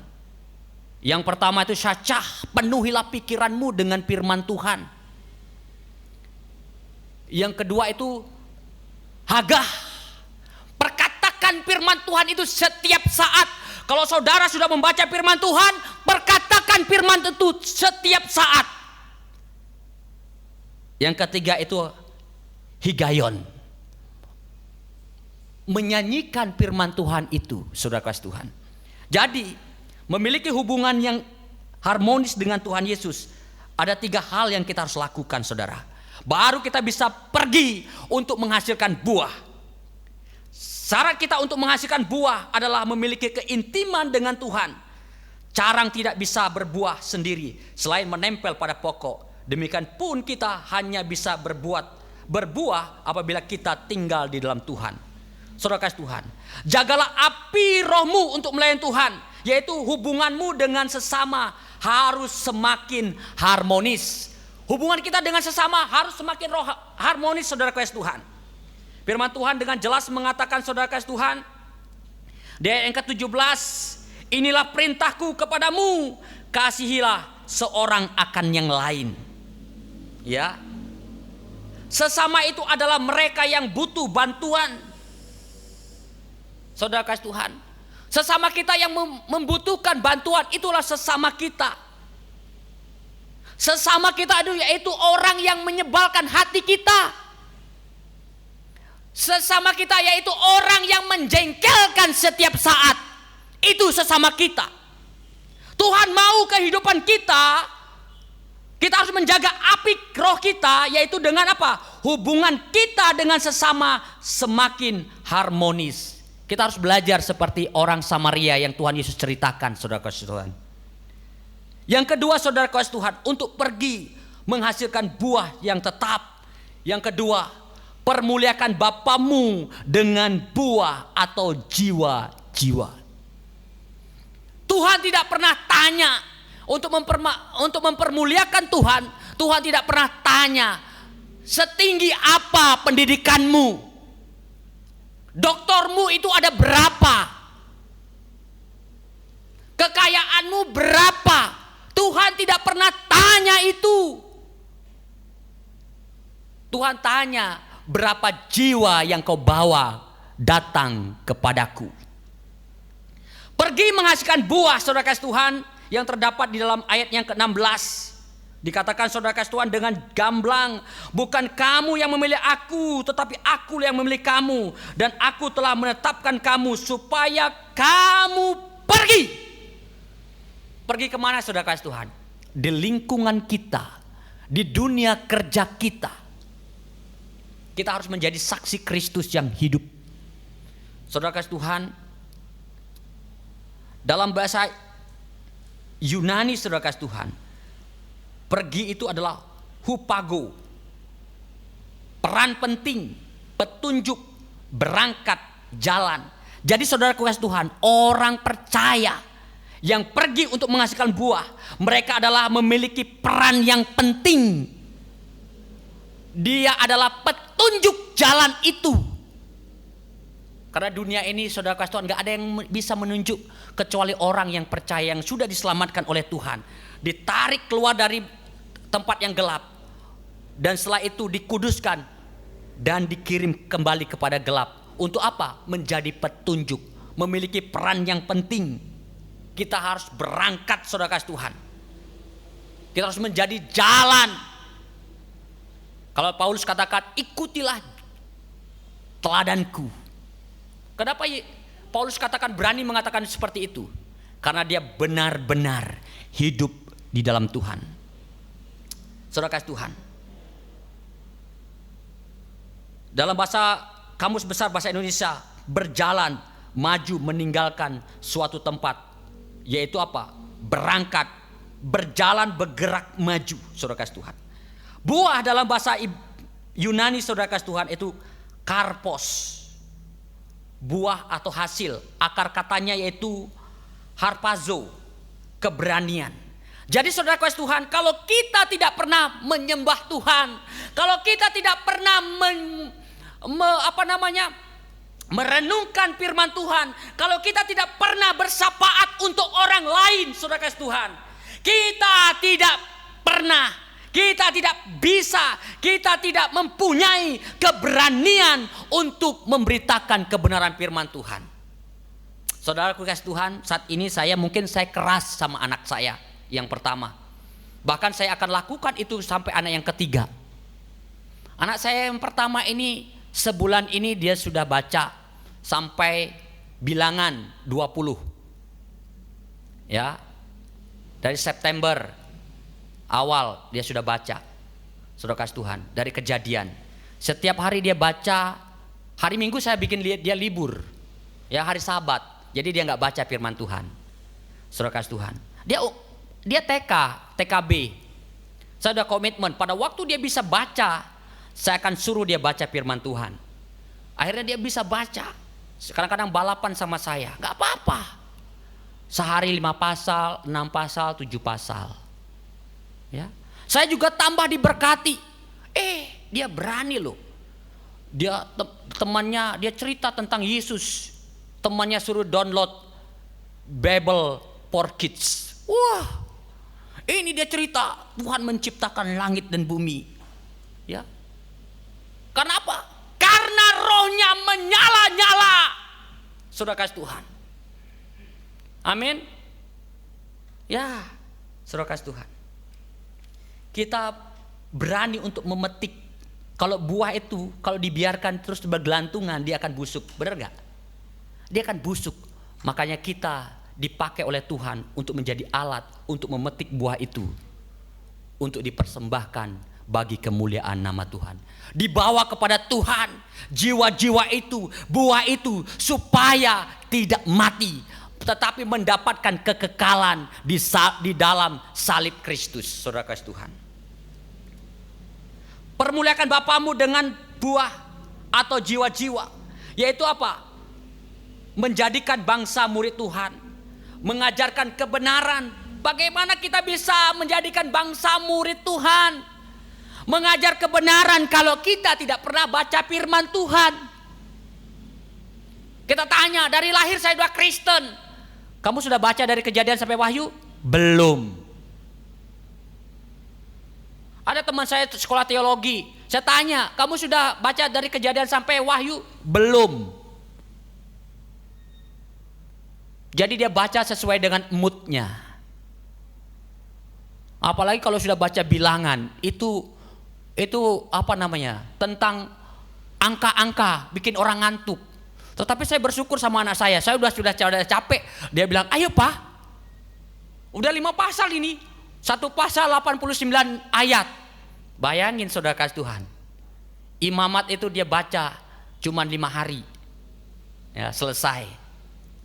Yang pertama itu syacah, penuhilah pikiranmu dengan firman Tuhan. Yang kedua itu hagah, perkatakan firman Tuhan itu setiap saat. Kalau saudara sudah membaca firman Tuhan, perkatakan firman itu setiap saat. Yang ketiga itu higayon, menyanyikan firman Tuhan itu, saudara kasih Tuhan. Jadi memiliki hubungan yang harmonis dengan Tuhan Yesus, ada 3 hal yang kita harus lakukan, saudara. Baru kita bisa pergi untuk menghasilkan buah. Syarat kita untuk menghasilkan buah adalah memiliki keintiman dengan Tuhan. Carang tidak bisa berbuah sendiri selain menempel pada pokok. Demikian pun kita hanya bisa berbuah apabila kita tinggal di dalam Tuhan. Saudara kasih Tuhan, jagalah api rohmu untuk melayani Tuhan, yaitu hubunganmu dengan sesama harus semakin harmonis. Hubungan kita dengan sesama harus semakin harmonis, saudara kasih Tuhan. Firman Tuhan dengan jelas mengatakan, saudara kasih Tuhan, di ayat yang ke-17, inilah perintahku kepadamu, kasihilah seorang akan yang lain. Ya, sesama itu adalah mereka yang butuh bantuan. Saudara kasih Tuhan, sesama kita yang membutuhkan bantuan itulah sesama kita. Sesama kita yaitu orang yang menyebalkan hati kita. Sesama kita yaitu orang yang menjengkelkan setiap saat. Itu sesama kita. Tuhan mau kehidupan kita harus menjaga api roh kita, yaitu dengan apa? Hubungan kita dengan sesama semakin harmonis. Kita harus belajar seperti orang Samaria yang Tuhan Yesus ceritakan, saudara kasih Tuhan. Yang kedua, saudara kasih Tuhan, untuk pergi menghasilkan buah yang tetap. Yang kedua, permuliakan Bapamu dengan buah atau jiwa-jiwa. Tuhan tidak pernah tanya untuk mempermuliakan Tuhan. Tuhan tidak pernah tanya setinggi apa pendidikanmu, doktormu itu ada berapa, kekayaanmu berapa. Tuhan tidak pernah tanya itu. Tuhan tanya, berapa jiwa yang kau bawa datang kepadaku. Pergi menghasilkan buah, saudara kasih Tuhan, yang terdapat di dalam ayat yang ke-16. Dikatakan, saudara kasih Tuhan, dengan gamblang, bukan kamu yang memilih aku, tetapi aku yang memilih kamu, dan aku telah menetapkan kamu supaya kamu pergi. Pergi kemana, saudara kasih Tuhan? Di lingkungan kita, di dunia kerja kita. Kita harus menjadi saksi Kristus yang hidup. Saudara kasih Tuhan, dalam bahasa Yunani, saudara kasih Tuhan, pergi itu adalah hupago, peran penting, petunjuk, berangkat, jalan. Jadi saudara kasih Tuhan, orang percaya yang pergi untuk menghasilkan buah, mereka adalah memiliki peran yang penting. Dia adalah petunjuk jalan itu. Karena dunia ini, saudara kasih Tuhan, gak ada yang bisa menunjuk kecuali orang yang percaya, yang sudah diselamatkan oleh Tuhan, ditarik keluar dari tempat yang gelap, dan setelah itu dikuduskan dan dikirim kembali kepada gelap. Untuk apa? Menjadi petunjuk, memiliki peran yang penting. Kita harus berangkat, saudara kasih Tuhan. Kita harus menjadi jalan. Kalau Paulus katakan, ikutilah teladanku. Kenapa Paulus katakan berani mengatakan seperti itu? Karena dia benar-benar hidup di dalam Tuhan. Saudara kasih Tuhan, dalam bahasa Kamus Besar Bahasa Indonesia, berjalan, maju, meninggalkan suatu tempat, yaitu apa? Berangkat, berjalan, bergerak, maju. Saudara kasih Tuhan. Buah dalam bahasa Yunani, saudara kasih Tuhan, itu karpos. Buah atau hasil, akar katanya yaitu harpazo, keberanian. Jadi saudara kasih Tuhan, kalau kita tidak pernah menyembah Tuhan, kalau kita tidak pernah merenungkan firman Tuhan, kalau kita tidak pernah bersafaat untuk orang lain, saudara kasih Tuhan, kita tidak pernah, kita tidak bisa, kita tidak mempunyai keberanian untuk memberitakan kebenaran firman Tuhan. Saudaraku kasih Tuhan, saat ini saya keras sama anak saya yang pertama. Bahkan saya akan lakukan itu sampai anak yang ketiga. Anak saya yang pertama ini, sebulan ini dia sudah baca sampai bilangan 20. Ya. Dari September awal dia sudah baca. Saudara kasih Tuhan, dari Kejadian. Setiap hari dia baca. Hari Minggu saya bikin dia libur. Ya, hari Sabat. Jadi dia nggak baca firman Tuhan. Saudara kasih Tuhan. Dia TKB. Saya udah komitmen pada waktu dia bisa baca, saya akan suruh dia baca firman Tuhan. Akhirnya dia bisa baca. Kadang-kadang balapan sama saya. Nggak apa-apa. Sehari 5 pasal, 6 pasal, 7 pasal. Ya. Saya juga tambah diberkati. Dia berani loh. Dia temannya, dia cerita tentang Yesus. Temannya suruh download Bible for Kids. Wah, ini dia cerita Tuhan menciptakan langit dan bumi. Ya. Karena apa? Karena rohnya menyala-nyala. Saudara kasih Tuhan. Amin. Ya, saudara kasih Tuhan. Kita berani untuk memetik. Kalau buah itu, kalau dibiarkan terus bergelantungan, dia akan busuk. Benar gak? Dia akan busuk. Makanya kita dipakai oleh Tuhan untuk menjadi alat untuk memetik buah itu, untuk dipersembahkan bagi kemuliaan nama Tuhan. Dibawa kepada Tuhan jiwa-jiwa itu, buah itu, supaya tidak mati, tetapi mendapatkan kekekalan di dalam salib Kristus. Saudara kasih Tuhan. Permuliakan Bapamu dengan buah atau jiwa-jiwa, yaitu apa? Menjadikan bangsa murid Tuhan, mengajarkan kebenaran. Bagaimana kita bisa menjadikan bangsa murid Tuhan, mengajar kebenaran kalau kita tidak pernah baca firman Tuhan? Kita tanya, dari lahir saya sudah Kristen. Kamu sudah baca dari Kejadian sampai Wahyu? Belum. Ada teman saya sekolah teologi, saya tanya, kamu sudah baca dari Kejadian sampai Wahyu? Belum. Jadi dia baca sesuai dengan moodnya. Apalagi kalau sudah baca bilangan, itu tentang angka-angka, bikin orang ngantuk. Tetapi saya bersyukur sama anak saya sudah capek. Dia bilang, ayo Pak, udah 5 pasal ini, 1 pasal 89 ayat. Bayangin saudara kasih Tuhan, imamat itu dia baca cuma 5 hari, ya selesai.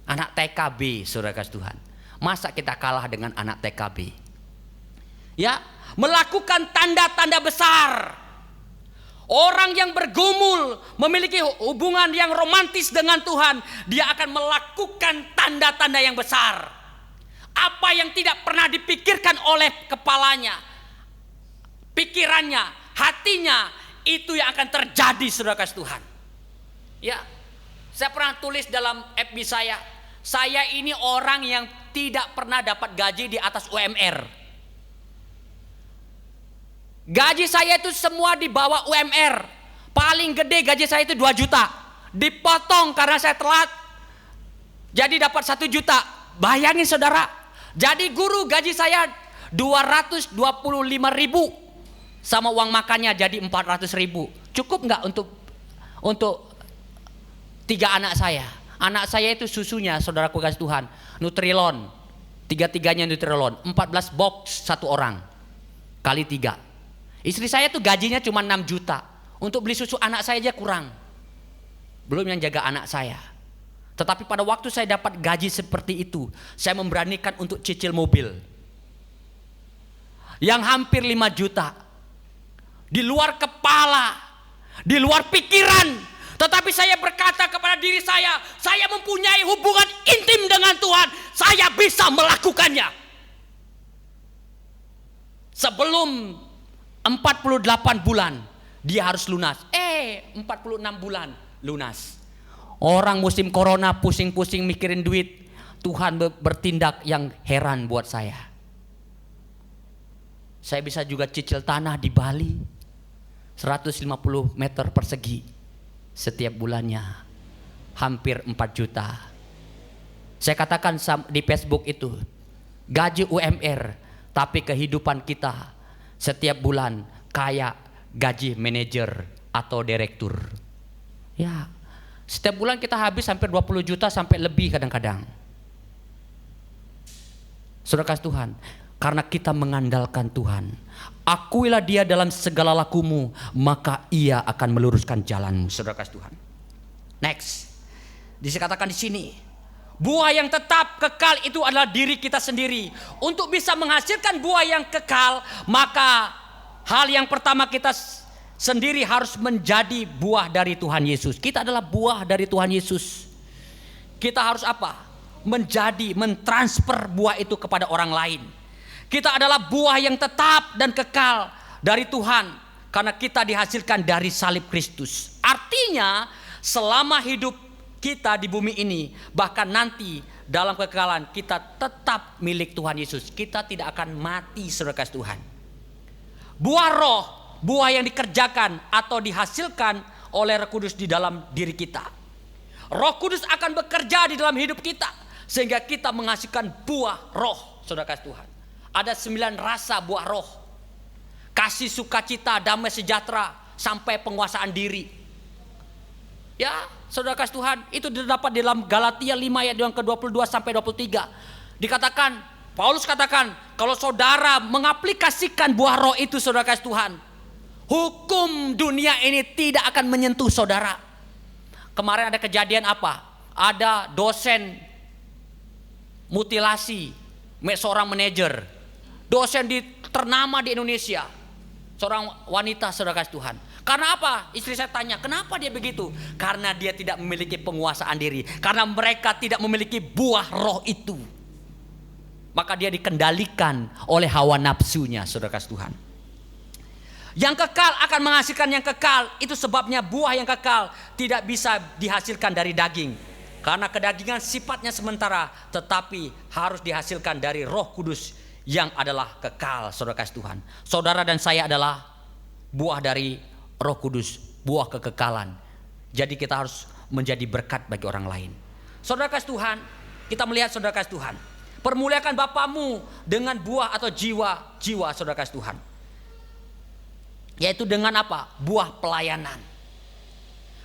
Anak TKB, saudara kasih Tuhan. Masa kita kalah dengan anak TKB? Ya, melakukan tanda-tanda besar. Orang yang bergumul, memiliki hubungan yang romantis dengan Tuhan, dia akan melakukan tanda-tanda yang besar. Apa yang tidak pernah dipikirkan oleh kepalanya, pikirannya, hatinya, itu yang akan terjadi, saudara kasih Tuhan. Ya, saya pernah tulis dalam FB saya ini orang yang tidak pernah dapat gaji di atas UMR. Gaji saya itu semua di bawah UMR. Paling gede gaji saya itu 2 juta. Dipotong karena saya telat, jadi dapat 1 juta. Bayangin saudara. Jadi guru gaji saya 225.000, sama uang makannya jadi 400.000. Cukup nggak untuk 3 anak saya? Anak saya itu susunya, saudaraku kasih Tuhan, Nutrilon. 3-3-nya Nutrilon. 14 box satu orang. Kali 3. Istri saya tuh gajinya cuma 6 juta. Untuk beli susu anak saya aja kurang. Belum yang jaga anak saya. Tetapi pada waktu saya dapat gaji seperti itu, saya memberanikan untuk cicil mobil. Yang hampir 5 juta. Di luar kepala, di luar pikiran. Tetapi saya berkata kepada diri saya mempunyai hubungan intim dengan Tuhan. Saya bisa melakukannya. Sebelum 48 bulan, dia harus lunas. 46 bulan lunas. Orang musim corona pusing-pusing mikirin duit. Tuhan bertindak yang heran buat saya. Saya bisa juga cicil tanah di Bali. 150 meter persegi. Setiap bulannya hampir 4 juta. Saya katakan di Facebook itu, gaji UMR, tapi kehidupan kita setiap bulan kayak gaji manajer atau direktur. Ya, setiap bulan kita habis hampir 20 juta sampai lebih kadang-kadang. Saudara kasih Tuhan, karena kita mengandalkan Tuhan. Akuilah dia dalam segala lakumu, maka ia akan meluruskan jalanmu. Saudara kasih Tuhan. Next, dikatakan di sini, buah yang tetap kekal itu adalah diri kita sendiri. Untuk bisa menghasilkan buah yang kekal, maka hal yang pertama kita sendiri harus menjadi buah dari Tuhan Yesus. Kita adalah buah dari Tuhan Yesus. Kita harus apa? Mentransfer buah itu kepada orang lain. Kita adalah buah yang tetap dan kekal dari Tuhan karena kita dihasilkan dari salib Kristus. Artinya selama hidup kita di bumi ini, bahkan nanti dalam kekekalan, kita tetap milik Tuhan Yesus. Kita tidak akan mati, saudara kasih Tuhan. Buah roh, buah yang dikerjakan atau dihasilkan oleh Roh Kudus di dalam diri kita. Roh Kudus akan bekerja di dalam hidup kita sehingga kita menghasilkan buah roh, saudara kasih Tuhan. Ada 9 rasa buah roh. Kasih, sukacita, damai sejahtera, sampai penguasaan diri. Ya, saudara kasih Tuhan, itu terdapat dalam Galatia 5 ayat yang ke-22 sampai 23. Dikatakan, Paulus katakan, kalau saudara mengaplikasikan buah roh itu, saudara kasih Tuhan, hukum dunia ini tidak akan menyentuh saudara. Kemarin ada kejadian apa? Ada dosen mutilasi seorang manajer. Dosen ternama di Indonesia, seorang wanita, saudara kasih Tuhan. Karena apa? Istri saya tanya, kenapa dia begitu? Karena dia tidak memiliki penguasaan diri. Karena mereka tidak memiliki buah roh itu. Maka dia dikendalikan oleh hawa nafsunya, saudara kasih Tuhan. Yang kekal akan menghasilkan yang kekal. Itu sebabnya buah yang kekal tidak bisa dihasilkan dari daging. Karena kedagingan sifatnya sementara, tetapi harus dihasilkan dari Roh Kudus yang adalah kekal, saudara kasih Tuhan. Saudara dan saya adalah buah dari Roh Kudus, buah kekekalan. Jadi kita harus menjadi berkat bagi orang lain. Saudara kasih Tuhan, kita melihat saudara kasih Tuhan. Permuliakan Bapamu dengan buah atau jiwa saudara kasih Tuhan. Yaitu dengan apa? Buah pelayanan.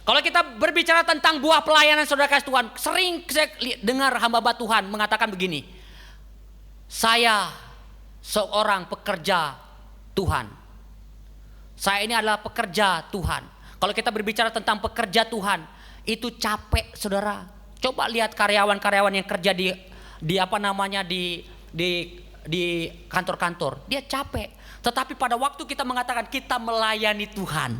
Kalau kita berbicara tentang buah pelayanan, saudara kasih Tuhan, sering saya dengar hamba Tuhan mengatakan begini, saya seorang pekerja Tuhan. Saya ini adalah pekerja Tuhan. Kalau kita berbicara tentang pekerja Tuhan, itu capek, saudara. Coba lihat karyawan-karyawan yang kerja di kantor-kantor, dia capek. Tetapi pada waktu kita mengatakan kita melayani Tuhan,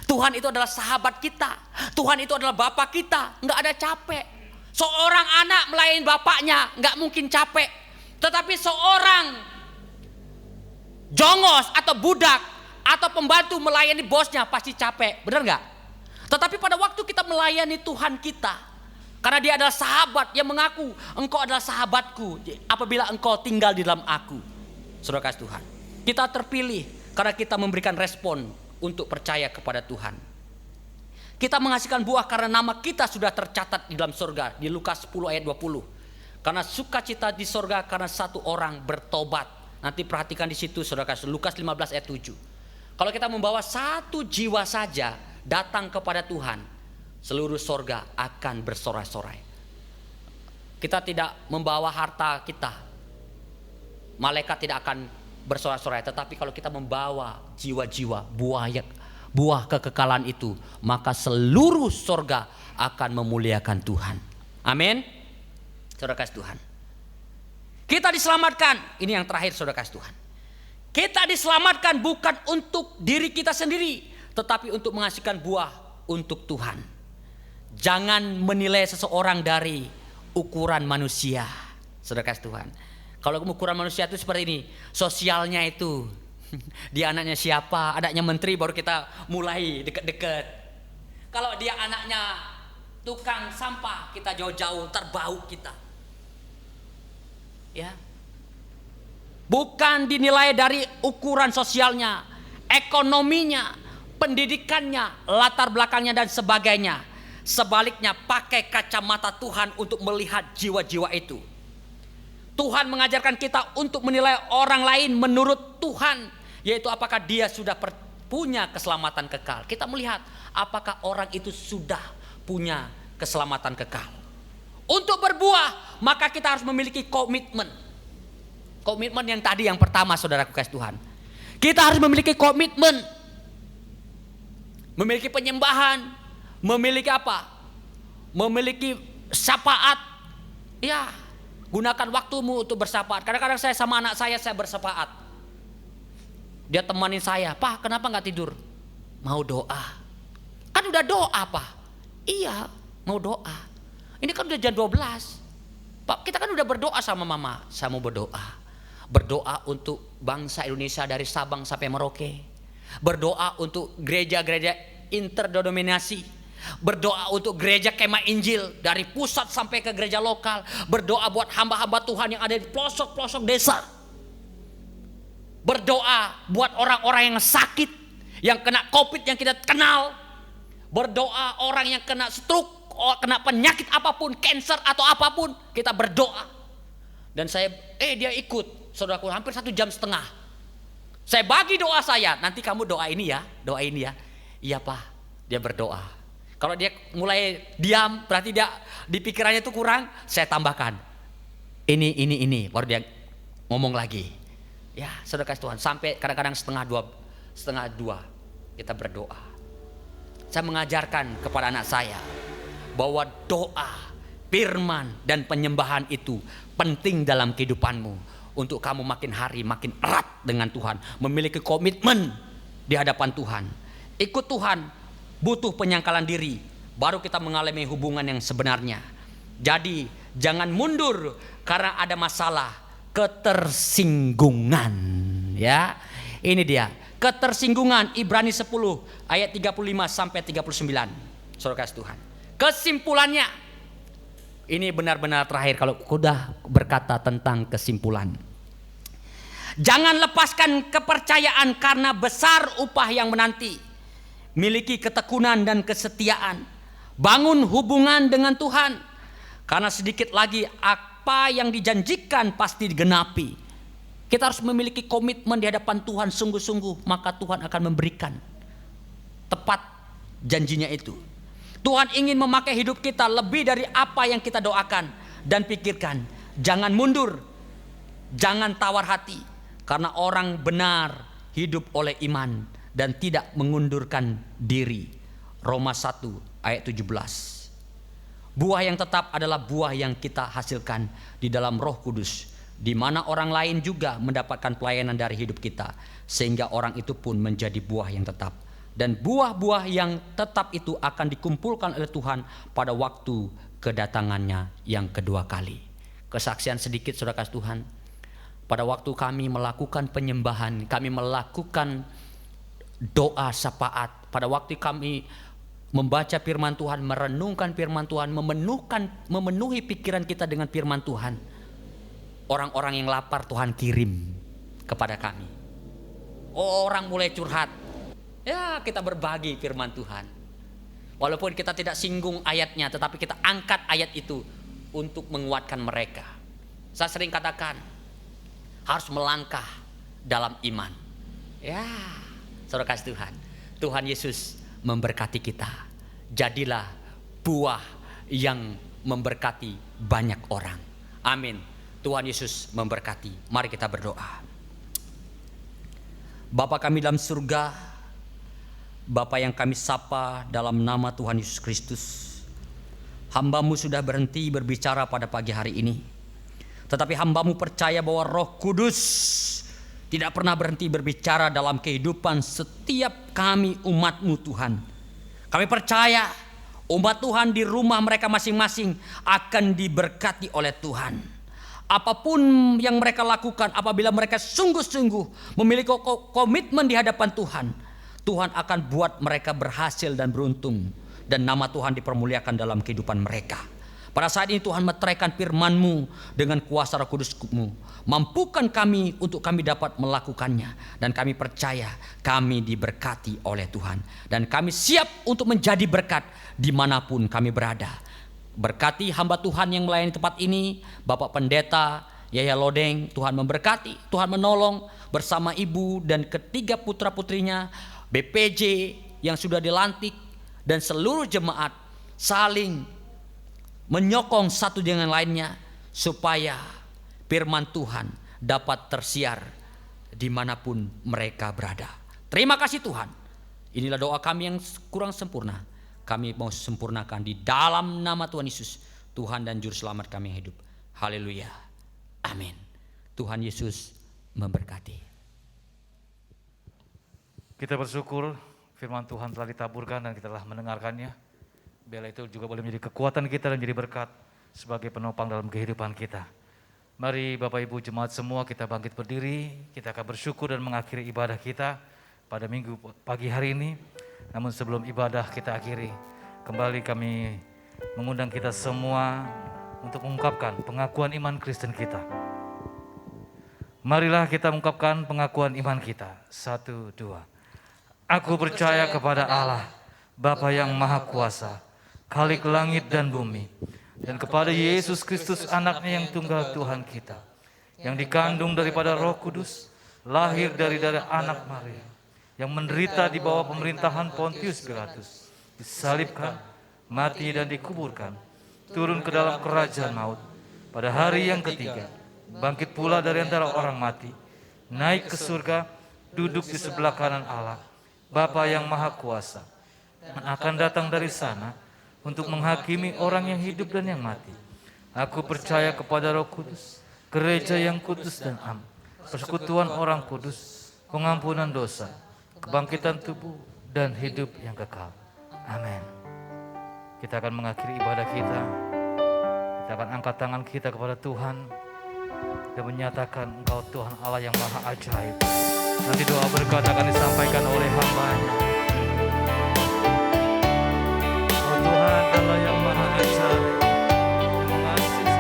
Tuhan itu adalah sahabat kita, Tuhan itu adalah Bapa kita, nggak ada capek. Seorang anak melayani bapaknya nggak mungkin capek, tetapi seorang jongos atau budak atau pembantu melayani bosnya pasti capek, benar nggak? Tetapi pada waktu kita melayani Tuhan kita, karena dia adalah sahabat yang mengaku, engkau adalah sahabatku apabila engkau tinggal di dalam aku, saudara kasih Tuhan. Kita terpilih karena kita memberikan respon untuk percaya kepada Tuhan. Kita menghasilkan buah karena nama kita sudah tercatat di dalam surga, di Lukas 10 ayat 20. Karena sukacita di surga karena satu orang bertobat. Nanti perhatikan di situ, saudara kasih, Lukas 15 ayat 7. Kalau kita membawa satu jiwa saja datang kepada Tuhan, seluruh surga akan bersorai-sorai. kita tidak membawa harta kita, malaikat tidak akan bersorak-sorai. Tetapi kalau kita membawa jiwa-jiwa, buah kekekalan itu, maka seluruh sorga akan memuliakan Tuhan. Amin. Saudara kasih Tuhan, kita diselamatkan. Ini yang terakhir, saudara kasih Tuhan. Kita diselamatkan bukan untuk diri kita sendiri, tetapi untuk menghasilkan buah untuk Tuhan. Jangan menilai seseorang dari ukuran manusia, saudara kasih Tuhan. Kalau ukuran manusia itu seperti ini, sosialnya itu, dia anaknya siapa, anaknya menteri, baru kita mulai deket-deket. Kalau dia anaknya tukang sampah, kita jauh-jauh, terbau kita. Ya, bukan dinilai dari ukuran sosialnya, ekonominya, pendidikannya, latar belakangnya dan sebagainya. Sebaliknya, pakai kacamata Tuhan untuk melihat jiwa-jiwa itu. Tuhan mengajarkan kita untuk menilai orang lain menurut Tuhan, yaitu apakah dia sudah punya keselamatan kekal. Kita melihat apakah orang itu sudah punya keselamatan kekal. Untuk berbuah, maka kita harus memiliki komitmen. Komitmen yang tadi yang pertama, saudaraku kasih Tuhan. Kita harus memiliki komitmen. Memiliki penyembahan, memiliki apa? Memiliki syafaat. Ya, gunakan waktumu untuk bersyafaat. Kadang-kadang saya sama anak saya bersyafaat. Dia temanin saya, "Pak, kenapa gak tidur?" "Mau doa." "Kan udah doa, Pak." "Iya, mau doa. Ini kan udah jam 12. Pak, kita kan udah berdoa sama mama." "Saya mau berdoa. Berdoa untuk bangsa Indonesia dari Sabang sampai Merauke. Berdoa untuk gereja-gereja interdenominasi. Berdoa untuk gereja Kemah Injil dari pusat sampai ke gereja lokal. Berdoa buat hamba-hamba Tuhan yang ada di pelosok-pelosok desa. Berdoa buat orang-orang yang sakit, yang kena COVID yang kita kenal. Berdoa orang yang kena stroke, kena penyakit apapun, cancer atau apapun, kita berdoa. Dan saya, dia ikut, saudaraku, hampir 1,5 jam. Saya bagi doa saya, "Nanti kamu doa ini ya, doa ini ya." "Iya, Pak." Dia berdoa. Kalau dia mulai diam, berarti dia di pikirannya itu kurang, saya tambahkan ini, baru dia ngomong lagi. Ya, saudara kasih Tuhan, sampai kadang-kadang setengah dua kita berdoa. Saya mengajarkan kepada anak saya bahwa doa, firman dan penyembahan itu penting dalam kehidupanmu, untuk kamu makin hari makin erat dengan Tuhan, memiliki komitmen di hadapan Tuhan. Ikut Tuhan butuh penyangkalan diri, baru kita mengalami hubungan yang sebenarnya. Jadi jangan mundur karena ada masalah ketersinggungan. Ya, ini dia ketersinggungan. Ibrani 10 ayat 35 sampai 39. Saudara kasih Tuhan, kesimpulannya ini benar-benar terakhir kalau sudah berkata tentang kesimpulan. Jangan lepaskan kepercayaan karena besar upah yang menanti. Miliki ketekunan dan kesetiaan. Bangun hubungan dengan Tuhan, karena sedikit lagi apa yang dijanjikan pasti digenapi. Kita harus memiliki komitmen di hadapan Tuhan sungguh-sungguh, maka Tuhan akan memberikan tepat janjinya itu. Tuhan ingin memakai hidup kita lebih dari apa yang kita doakan dan pikirkan. Jangan mundur, jangan tawar hati, karena orang benar hidup oleh iman dan tidak mengundurkan diri. Roma 1 ayat 17. Buah yang tetap adalah buah yang kita hasilkan di dalam Roh Kudus, di mana orang lain juga mendapatkan pelayanan dari hidup kita, sehingga orang itu pun menjadi buah yang tetap. Dan buah-buah yang tetap itu akan dikumpulkan oleh Tuhan pada waktu kedatangannya yang kedua kali. Kesaksian sedikit, saudara kasih Tuhan. Pada waktu kami melakukan penyembahan, kami melakukan doa syafaat, pada waktu kami membaca firman Tuhan, merenungkan firman Tuhan, memenuhi pikiran kita dengan firman Tuhan, orang-orang yang lapar Tuhan kirim kepada kami. Orang mulai curhat, ya kita berbagi firman Tuhan. Walaupun kita tidak singgung ayatnya, tetapi kita angkat ayat itu untuk menguatkan mereka. Saya sering katakan, harus melangkah dalam iman. Ya, saudara kasih Tuhan, Tuhan Yesus memberkati kita. Jadilah buah yang memberkati banyak orang. Amin. Tuhan Yesus memberkati. Mari kita berdoa. Bapa kami dalam surga, Bapa yang kami sapa dalam nama Tuhan Yesus Kristus, hamba-Mu sudah berhenti berbicara pada pagi hari ini. Tetapi hamba-Mu percaya bahwa Roh Kudus tidak pernah berhenti berbicara dalam kehidupan setiap kami umat-Mu Tuhan. Kami percaya umat Tuhan di rumah mereka masing-masing akan diberkati oleh Tuhan. Apapun yang mereka lakukan, apabila mereka sungguh-sungguh memiliki komitmen di hadapan Tuhan, Tuhan akan buat mereka berhasil dan beruntung, dan nama Tuhan dipermuliakan dalam kehidupan mereka. Pada saat ini Tuhan meteraikan firman-Mu dengan kuasa Roh Kudus-Mu. Mampukan kami untuk kami dapat melakukannya, dan kami percaya kami diberkati oleh Tuhan, dan kami siap untuk menjadi berkat dimanapun kami berada. Berkati hamba Tuhan yang melayani tempat ini, Bapak Pendeta Yaya Lodeng, Tuhan memberkati, Tuhan menolong bersama ibu dan ketiga putra-putrinya, BPJ yang sudah dilantik, dan seluruh jemaat saling menyokong satu dengan lainnya supaya firman Tuhan dapat tersiar dimanapun mereka berada. Terima kasih Tuhan. Inilah doa kami yang kurang sempurna. Kami mau sempurnakan di dalam nama Tuhan Yesus, Tuhan dan Juru Selamat kami yang hidup. Haleluya. Amin. Tuhan Yesus memberkati. Kita bersyukur firman Tuhan telah ditaburkan dan kita telah mendengarkannya. Biarlah itu juga boleh menjadi kekuatan kita dan menjadi berkat sebagai penopang dalam kehidupan kita. Mari Bapak Ibu jemaat semua kita bangkit berdiri. Kita akan bersyukur dan mengakhiri ibadah kita pada minggu pagi hari ini. Namun sebelum ibadah kita akhiri, kembali kami mengundang kita semua untuk mengungkapkan pengakuan iman Kristen kita. Marilah kita mengungkapkan pengakuan iman kita. 1, 2. Aku percaya kepada Allah, Bapa yang Maha Kuasa, Khalik langit dan bumi, dan kepada Yesus Kristus anaknya yang tunggal Tuhan kita, yang dikandung daripada Roh Kudus, lahir dari darah anak Maria, yang menderita di bawah pemerintahan Pontius Pilatus, disalibkan, mati dan dikuburkan, turun ke dalam kerajaan maut, pada hari yang ketiga, bangkit pula dari antara orang mati, naik ke surga, duduk di sebelah kanan Allah, Bapa yang Maha Kuasa, dan akan datang dari sana untuk menghakimi orang yang hidup dan yang mati. Aku percaya kepada Roh Kudus, gereja yang kudus dan am, persekutuan orang kudus, pengampunan dosa, kebangkitan tubuh dan hidup yang kekal. Amin. Kita akan mengakhiri ibadah kita. Kita akan angkat tangan kita kepada Tuhan dan menyatakan Engkau Tuhan Allah yang Maha Ajaib. Nanti doa berkat akan disampaikan oleh hamba-Nya. Oh Tuhan Allah yang Maha Ajaib, yang mengasihi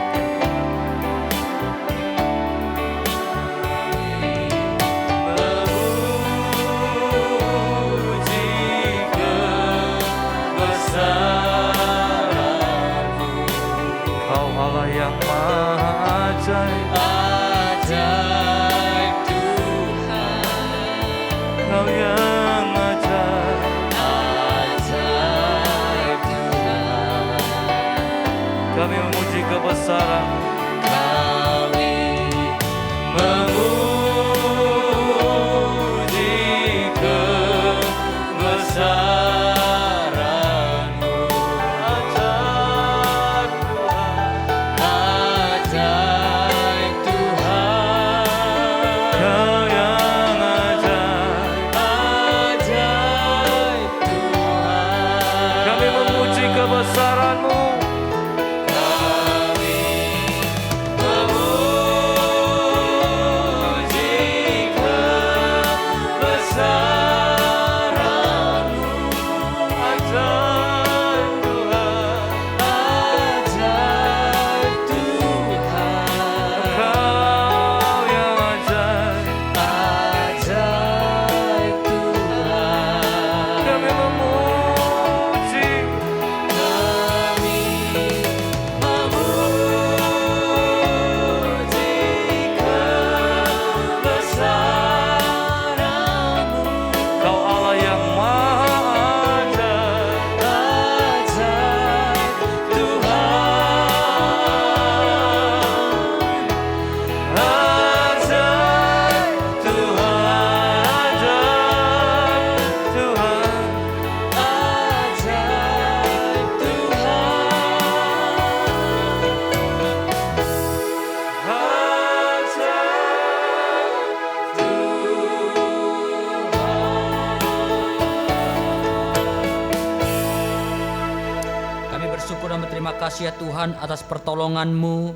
setiap Ajaib Tuhan, Kau yang ajaib, ajaib Tuhan. kami memuji kebesaran, Kami memuji kebesaran-Mu. ajaib Tuhan, Ajaib Tuhan, Kau yang ajaib, ajaib Tuhan. kami memuji kebesaran-Mu. Kami kasih ya Tuhan atas pertolongan-Mu.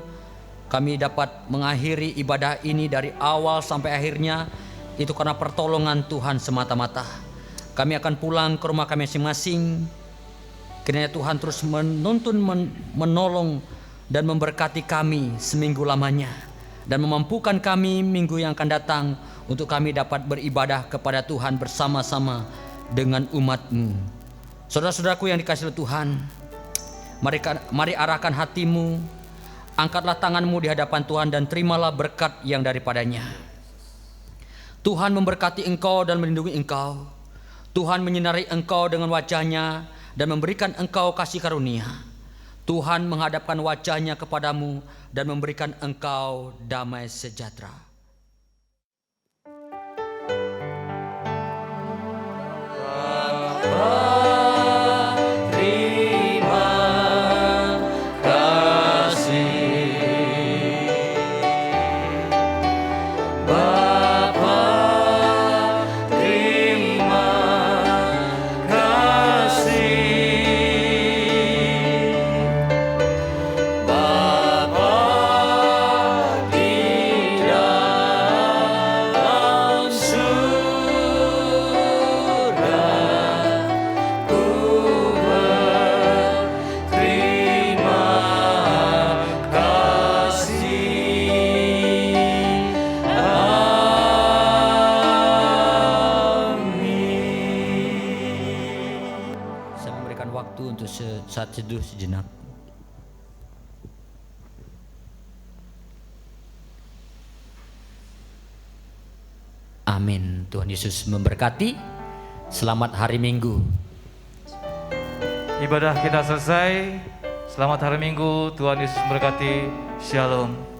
Kami dapat mengakhiri ibadah ini dari awal sampai akhirnya. Itu karena pertolongan Tuhan semata-mata. Kami akan pulang ke rumah kami masing-masing. Kiranya Tuhan terus menuntun, menolong dan memberkati kami seminggu lamanya. Dan memampukan kami minggu yang akan datang untuk kami dapat beribadah kepada Tuhan bersama-sama dengan umat-Mu. Saudara-saudaraku yang dikasihi Tuhan, mari arahkan hatimu, angkatlah tanganmu di hadapan Tuhan dan terimalah berkat yang daripadanya. Tuhan memberkati engkau dan melindungi engkau. Tuhan menyinari engkau dengan wajah-Nya dan memberikan engkau kasih karunia. Tuhan menghadapkan wajah-Nya kepadamu dan memberikan engkau damai sejahtera. Saat seduh sejenak. Amin. Tuhan Yesus memberkati. Selamat hari Minggu. Ibadah kita selesai. Selamat hari Minggu. Tuhan Yesus memberkati. Shalom.